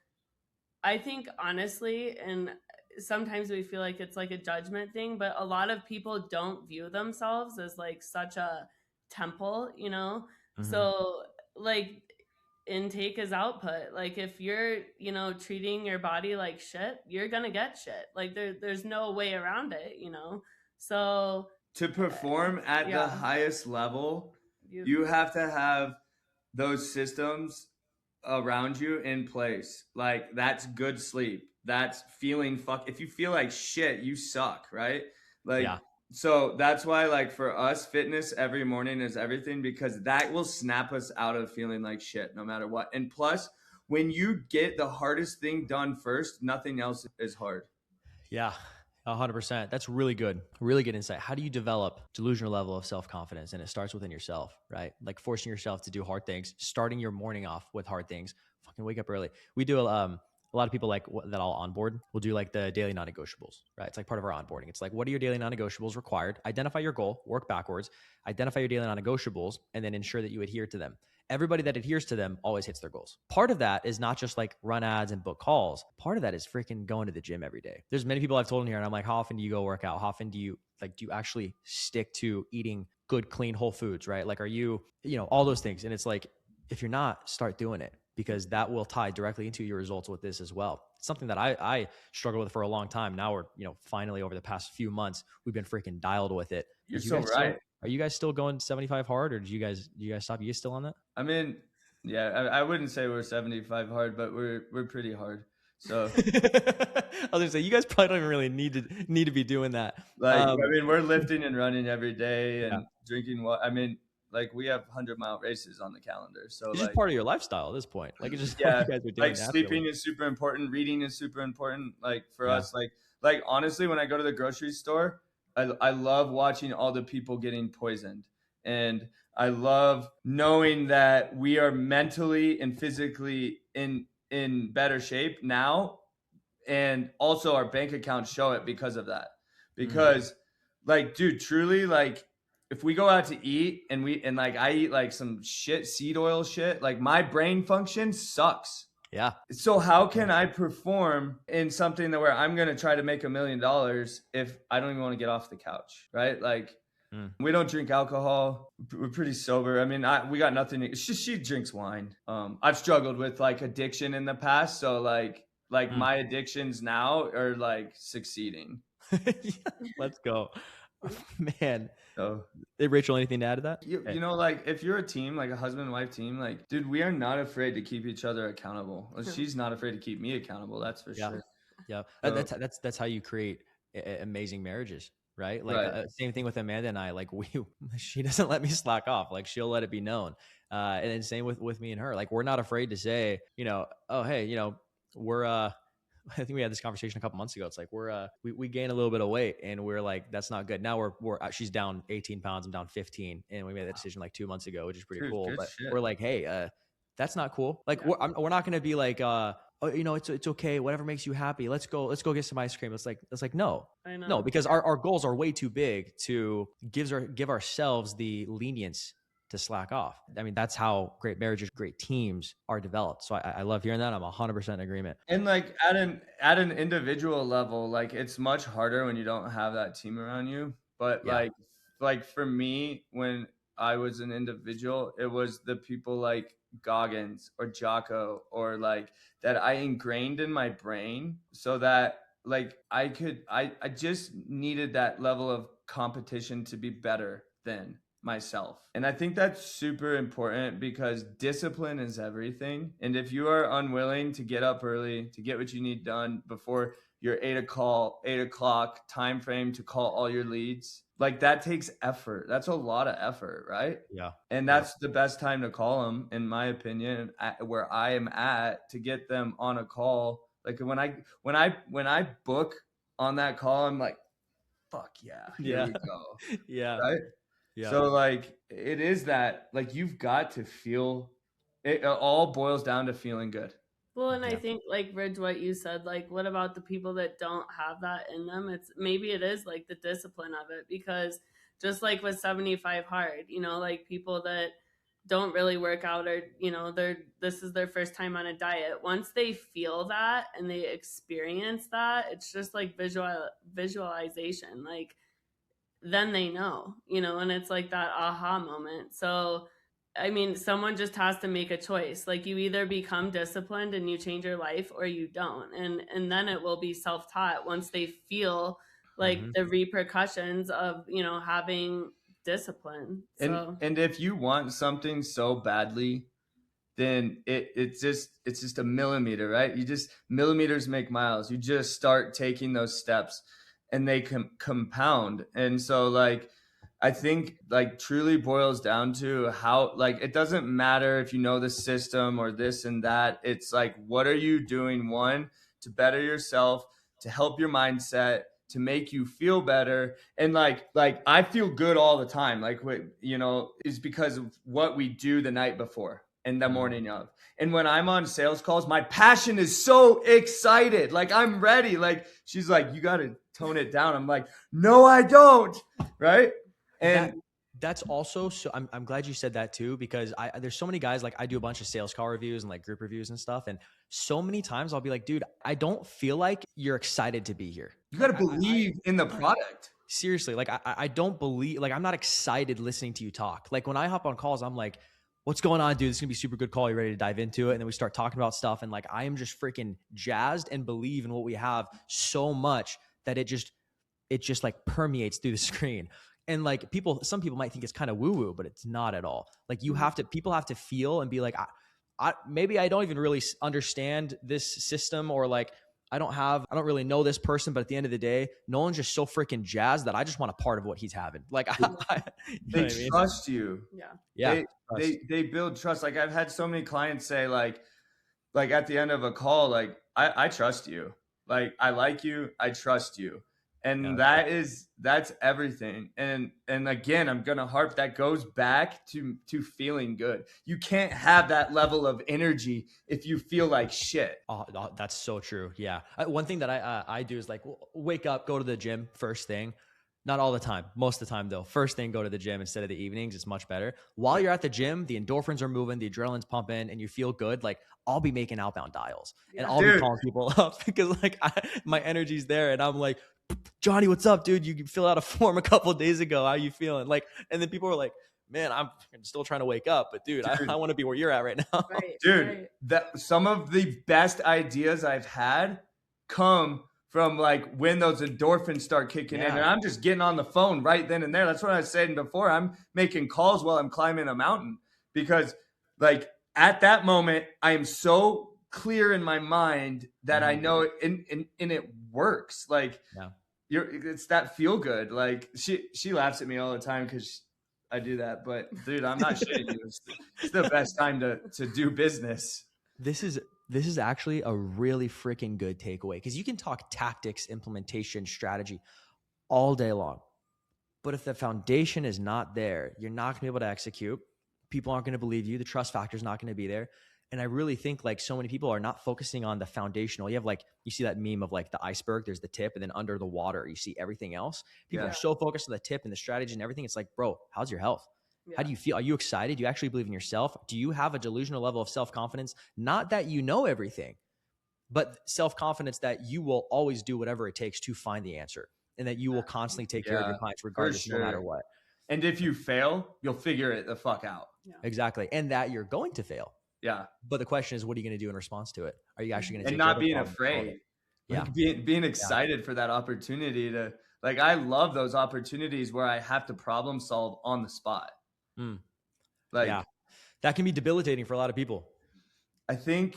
I think honestly, and sometimes we feel like it's like a judgment thing, but a lot of people don't view themselves as like such a temple, So like intake is output. Like if you're, treating your body like shit, you're going to get shit. Like there's no way around it, So to perform at the highest level, you have to have those systems around you in place. Like that's good sleep. That's feeling if you feel like shit, you suck, right? So that's why like for us, fitness every morning is everything, because that will snap us out of feeling like shit no matter what. And plus, when you get the hardest thing done first, nothing else is hard. Yeah. 100%. That's really good. Really good insight. How do you develop delusional level of self-confidence? And it starts within yourself, right? Like forcing yourself to do hard things, starting your morning off with hard things. Fucking wake up early. We do a lot of people like that I'll onboard will do like the daily non-negotiables, right? It's like part of our onboarding. It's like, what are your daily non-negotiables required? Identify your goal, work backwards, identify your daily non-negotiables, and then ensure that you adhere to them. everybody that adheres to them always hits their goals. Part of that is not just like run ads and book calls. Part of that is freaking going to the gym every day. There's many people I've told in here, and I'm like, how often do you go work out? How often do you actually stick to eating good, clean, whole foods, right? Like, are you, all those things. And it's like, if you're not, start doing it, because that will tie directly into your results with this as well. It's something that I struggled with for a long time. Now we're, finally over the past few months, we've been freaking dialed with it. You're so right. Are you guys still going 75 hard, or do you guys stop? You guys still on that? I mean, yeah, I wouldn't say we're 75 hard, but we're pretty hard. So I was gonna say, you guys probably don't even really need to be doing that. Like, I mean, we're lifting and running every day and drinking water. I mean, like, we have 100-mile races on the calendar. So it's like, just part of your lifestyle at this point. Like, it's just yeah, what you guys are doing. Like sleeping is super important. Reading is super important. Like for us, like honestly, when I go to the grocery store, I love watching all the people getting poisoned. And I love knowing that we are mentally and physically in better shape now. And also our bank accounts show it because of that. Because like, dude, truly, like, if we go out to eat and like I eat like some shit seed oil shit, like my brain function sucks. Yeah. So how can I perform in something that where I'm going to try to make $1 million if I don't even want to get off the couch, right? Like, we don't drink alcohol. We're pretty sober. I mean, we got nothing. She drinks wine. I've struggled with like addiction in the past. So like my addictions now are like succeeding. Let's go. Man. So, hey, Rachel, anything to add to that? You know, like if you're a team, like a husband and wife team, like, dude, we are not afraid to keep each other accountable. She's not afraid to keep me accountable. That's for sure. Yeah. So, That's how you create amazing marriages. Right. Like same thing with Amanda and I, like she doesn't let me slack off. Like she'll let it be known. And then same with me and her, like, we're not afraid to say, oh, hey, we're, I think we had this conversation a couple months ago. It's like, we gained a little bit of weight and we're like, that's not good. Now she's down 18 pounds. I'm down 15. And we made that decision like 2 months ago, which is pretty cool. But we're like, hey, that's not cool. Like we're not going to be like, oh, it's okay. Whatever makes you happy. Let's go get some ice cream. It's like, no, because our goals are way too big to give ourselves the lenience to slack off. I mean, that's how great marriages, great teams are developed. So I love hearing that. I'm 100% in agreement. And like at an individual level, like it's much harder when you don't have that team around you. But like for me, when I was an individual, it was the people like Goggins or Jocko or like that I ingrained in my brain so that like I just needed that level of competition to be better than myself. And I think that's super important because discipline is everything. And if you are unwilling to get up early to get what you need done before your 8 o'clock time frame to call all your leads, like that takes effort. That's a lot of effort, right? Yeah. And that's the best time to call them, in my opinion, where I am at, to get them on a call. Like when I book on that call, I'm like, fuck yeah, here we go. Yeah. Right. Yeah. So like it is that, like, you've got to feel it. All boils down to feeling good. Well, and I think like Ridge, what you said, like, what about the people that don't have that in them? Maybe it is like the discipline of it, because just like with 75 hard, like people that don't really work out, or, this is their first time on a diet. Once they feel that and they experience that, it's just like visualization. Like, then they know, and it's like that aha moment. So, I mean, someone just has to make a choice. Like, you either become disciplined and you change your life, or you don't. And then it will be self-taught once they feel like the repercussions of, having discipline. And if you want something so badly, then it's just a millimeter, right? Millimeters make miles. You just start taking those steps and they compound. And so like, I think like truly boils down to how, like, it doesn't matter if you know the system or this and that. It's like, what are you doing, one, to better yourself, to help your mindset, to make you feel better. And like I feel good all the time. Like, what, is because of what we do the night before and the morning of. And when I'm on sales calls, my passion is so excited. Like, I'm ready. Like, she's like, you got to tone it down. I'm like, no, I don't. Right. And That's also, so I'm glad you said that too, because there's so many guys, like I do a bunch of sales call reviews and like group reviews and stuff. And so many times I'll be like, dude, I don't feel like you're excited to be here. You got to believe in the product. Seriously. Like I don't believe, like I'm not excited listening to you talk. Like when I hop on calls, I'm like, what's going on, dude? This is gonna be a super good call. You ready to dive into it? And then we start talking about stuff. And like, I am just freaking jazzed and believe in what we have so much that it just like permeates through the screen. And like some people might think it's kind of woo woo, but it's not at all. Like people have to feel and be like, maybe I don't even really understand this system, or like, I don't really know this person, but at the end of the day, Nolan's just so freaking jazzed that I just want a part of what he's having. Like, they trust you. Yeah. They build trust. Like I've had so many clients say like at the end of a call, like, I trust you. Like, I like you. I trust you. And that's everything. And again, I'm going to harp, that goes back to feeling good. You can't have that level of energy if you feel like shit. Oh, that's so true. Yeah. One thing that I do is like wake up, go to the gym first thing. Not all the time. Most of the time though. First thing, go to the gym instead of the evenings. It's much better. While you're at the gym, the endorphins are moving, the adrenaline's pumping, and you feel good. Like I'll be making outbound dials and I'll be calling people up because like my energy's there, and I'm like, Johnny, what's up, dude? You filled out a form a couple of days ago. How you feeling? Like, and then people were like, man, I'm still trying to wake up, but dude. I want to be where you're at right now. Right, dude, right. That some of the best ideas I've had come from like when those endorphins start kicking in, and I'm just getting on the phone right then and there. That's what I was saying before. I'm making calls while I'm climbing a mountain, because like at that moment, I am so clear in my mind that I know it, and it works. Like it's that feel good. Like she laughs at me all the time because I do that, but dude, I'm not shitting you. It's the best time to do business. This is actually a really freaking good takeaway, because you can talk tactics, implementation, strategy all day long. But if the foundation is not there, you're not going to be able to execute. People aren't going to believe you. The trust factor is not going to be there. And I really think like so many people are not focusing on the foundational. You have like, you see that meme of like the iceberg, there's the tip, and then under the water, you see everything else. People are so focused on the tip and the strategy and everything. It's like, bro, how's your health? How do you feel? Are you excited? Do you actually believe in yourself? Do you have a delusional level of self-confidence? Not that you know everything, but self-confidence that you will always do whatever it takes to find the answer, and that you will constantly take care of your clients regardless, no matter what. And if you fail, you'll figure it the fuck out. Exactly. And that you're going to fail. Yeah. But the question is, what are you going to do in response to it? Are you actually going to and not being afraid? Like being excited for that opportunity to, like, I love those opportunities where I have to problem solve on the spot. Like, that can be debilitating for a lot of people. I think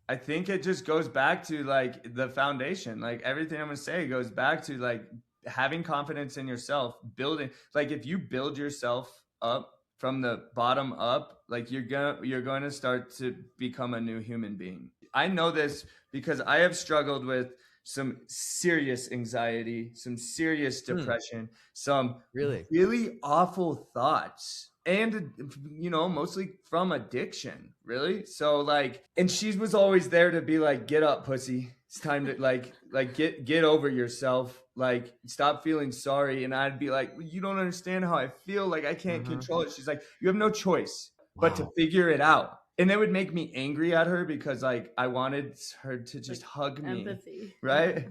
it just goes back to like the foundation. Like everything I'm going to say goes back to like having confidence in yourself, building, like if you build yourself up from the bottom up, like you're going to start to become a new human being. I know this because I have struggled with some serious anxiety, some serious depression, some really awful thoughts, and mostly from addiction, really. So like, and she was always there to be like, get up, pussy. It's time to like get over yourself. Like, stop feeling sorry. And I'd be like, well, you don't understand how I feel. Like, I can't control it. She's like, you have no choice but to figure it out. And it would make me angry at her because like I wanted her to just hug me. Empathy. Right?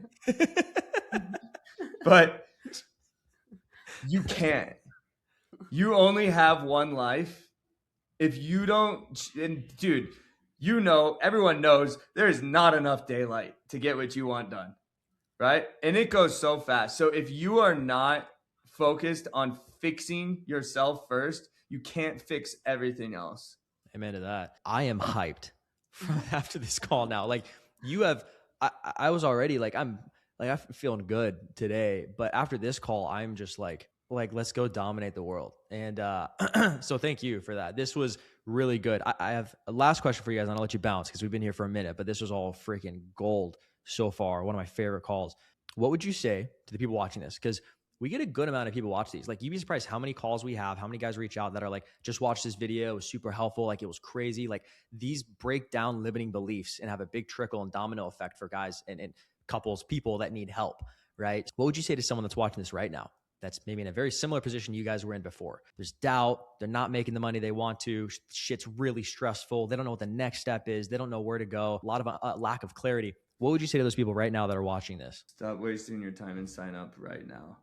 But you can't. You only have one life. If you don't, and dude, everyone knows there is not enough daylight to get what you want done. Right? And it goes so fast. So if you are not focused on fixing yourself first, you can't fix everything else. Amen to that. I am hyped after this call now. Like I was already like, I'm feeling good today, but after this call, I'm just like, let's go dominate the world. And so thank you for that. This was really good. I have a last question for you guys, and I'll let you bounce because we've been here for a minute, but this was all freaking gold so far. One of my favorite calls. What would you say to the people watching this? Because we get a good amount of people watch these. Like, you'd be surprised how many calls we have, how many guys reach out that are like, just watch this video. It was super helpful. Like, it was crazy. Like, these break down limiting beliefs and have a big trickle and domino effect for guys and couples, people that need help, right? What would you say to someone that's watching this right now? that's maybe in a very similar position you guys were in before. There's doubt. They're not making the money they want to. Shit's really stressful. They don't know what the next step is. They don't know where to go. A lot of lack of clarity. What would you say to those people right now that are watching this? Stop wasting your time and sign up right now.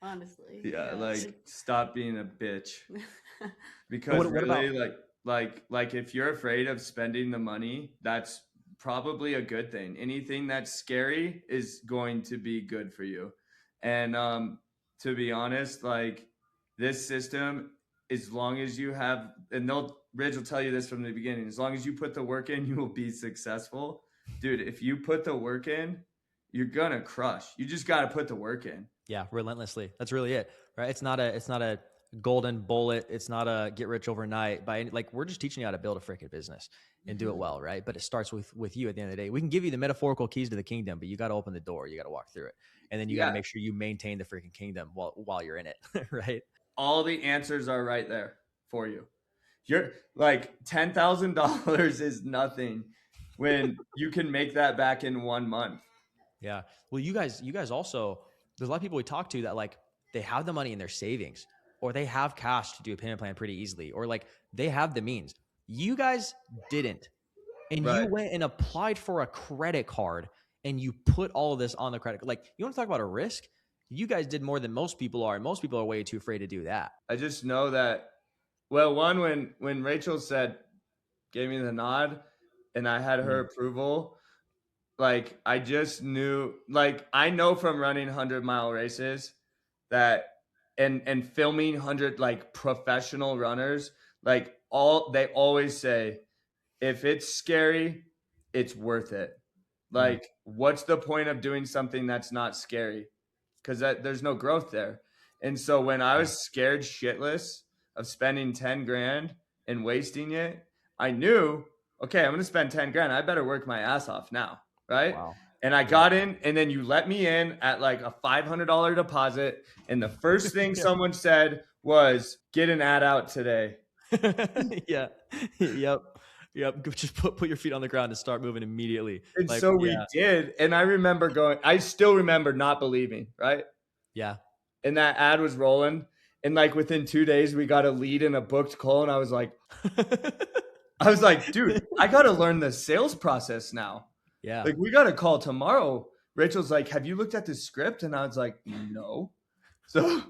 Honestly. Yeah, like stop being a bitch. Because what really, like if you're afraid of spending the money, that's probably a good thing. Anything that's scary is going to be good for you. And to be honest, like this system, as long as you have, and Ridge will tell you this from the beginning, as long as you put the work in, you will be successful. Dude, if you put the work in, you're gonna crush. You just got to put the work in. Yeah, relentlessly. That's really it, right? It's not a golden bullet. It's not a get rich overnight. Like we're just teaching you how to build a freaking business and do it well, right? But it starts with you at the end of the day. We can give you the metaphorical keys to the kingdom, but you got to open the door. You got to walk through it, and then you got to make sure you maintain the freaking kingdom while you're in it, right? All the answers are right there for you. You're like $10,000 is nothing when you can make that back in 1 month. Yeah. Well, you guys also, there's a lot of people we talk to that like they have the money in their savings, or they have cash to do a payment plan pretty easily, or like they have the means. You guys didn't. And you went and applied for a credit card and you put all of this on the credit. Like, you want to talk about a risk? You guys did more than most people are. And most people are way too afraid to do that. I just know that, well, one, when Rachel gave me the nod and I had her approval, like I just knew, like I know from running 100-mile races that and filming 100 like professional runners, like they always say, if it's scary, it's worth it. Like, what's the point of doing something that's not scary? Because there's no growth there. And so when I was scared shitless of spending 10 grand and wasting it, I knew, okay, I'm going to spend 10 grand. I better work my ass off now. Right. Wow. And I got in, and then you let me in at like a $500 deposit. And the first thing someone said was, get an ad out today. Yeah. Yep. Just put your feet on the ground and start moving immediately. And so we did. And I remember I still remember not believing. Right. Yeah. And that ad was rolling. And like within 2 days, we got a lead and a booked call. And I was like, dude, I got to learn the sales process now. Yeah. Like, we got a call tomorrow. Rachel's like, have you looked at the script? And I was like, no. So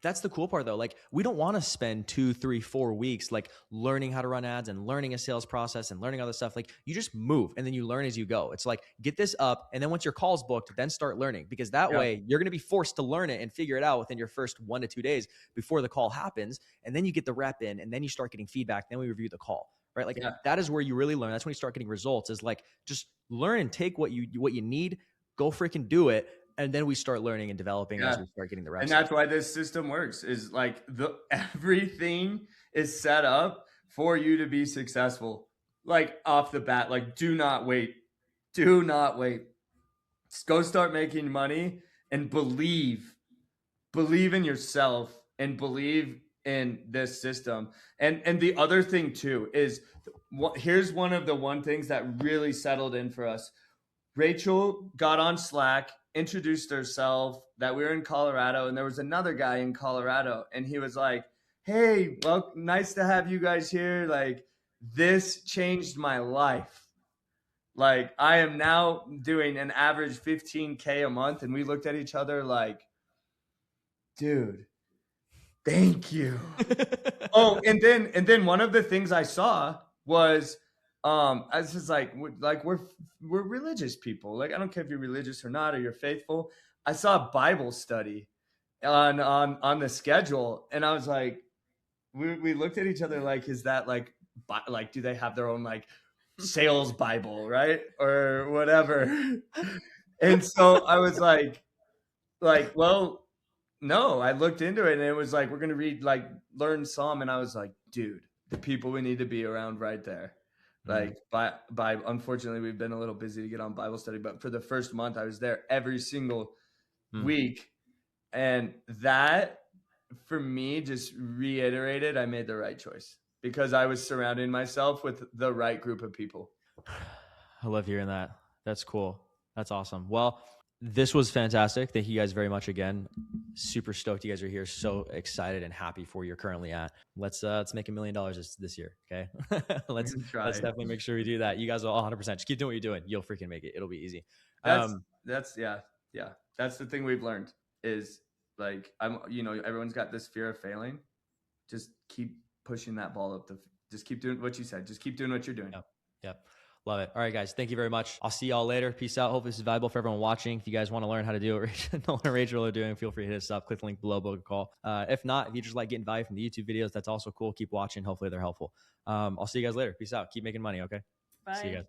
that's the cool part though. Like, we don't want to spend 2, 3, 4 weeks, like learning how to run ads and learning a sales process and learning other stuff. Like, you just move and then you learn as you go. It's like, get this up. And then once your call's booked, then start learning, because that way you're going to be forced to learn it and figure it out within your first 1 to 2 days before the call happens. And then you get the rep in, and then you start getting feedback. Then we review the call. Right. Like that is where you really learn. That's when you start getting results, is like, just learn and take what you need, go freaking do it. And then we start learning and developing as we start getting the reps. And that's why this system works, is like everything is set up for you to be successful. Like off the bat, like do not wait. Just go start making money and believe in yourself and believe in this system. And the other thing too is, here's one things that really settled in for us. Rachel got on Slack, introduced herself, that we were in Colorado, and there was another guy in Colorado, and he was like, hey, well, nice to have you guys here. Like, this changed my life. Like, I am now doing an average 15K a month. And we looked at each other like, dude, thank you. Oh, and then one of the things I saw was, I was just like we're religious people. Like, I don't care if you're religious or not, or you're faithful. I saw a Bible study on the schedule, and I was like, we looked at each other like, is that like do they have their own like sales Bible, right, or whatever? And so I was like, well, no. I looked into it, and it was like, we're gonna learn Psalm, and I was like, dude, the people we need to be around right there. Like, by unfortunately, we've been a little busy to get on Bible study, but for the first month, I was there every single week. And that, for me, just reiterated I made the right choice, because I was surrounding myself with the right group of people. I love hearing that. That's cool. That's awesome. Well, This was fantastic. Thank you guys very much again. Super stoked you guys are here. So excited and happy for where you're currently at. Let's make $1 million this year. Okay. let's definitely make sure we do that. You guys will 100%. Just keep doing what you're doing. You'll freaking make it. It'll be easy. That's yeah. That's the thing we've learned is like, everyone's got this fear of failing. Just keep pushing that ball up just keep doing what you said. Just keep doing what you're doing. Yep. Love it. All right, guys. Thank you very much. I'll see y'all later. Peace out. Hope this is valuable for everyone watching. If you guys want to learn how to do what Nolan and Rachel are doing, feel free to hit us up. Click the link below, book a call. If not, if you just like getting value from the YouTube videos, that's also cool. Keep watching. Hopefully they're helpful. I'll see you guys later. Peace out. Keep making money. Okay. Bye. See you guys.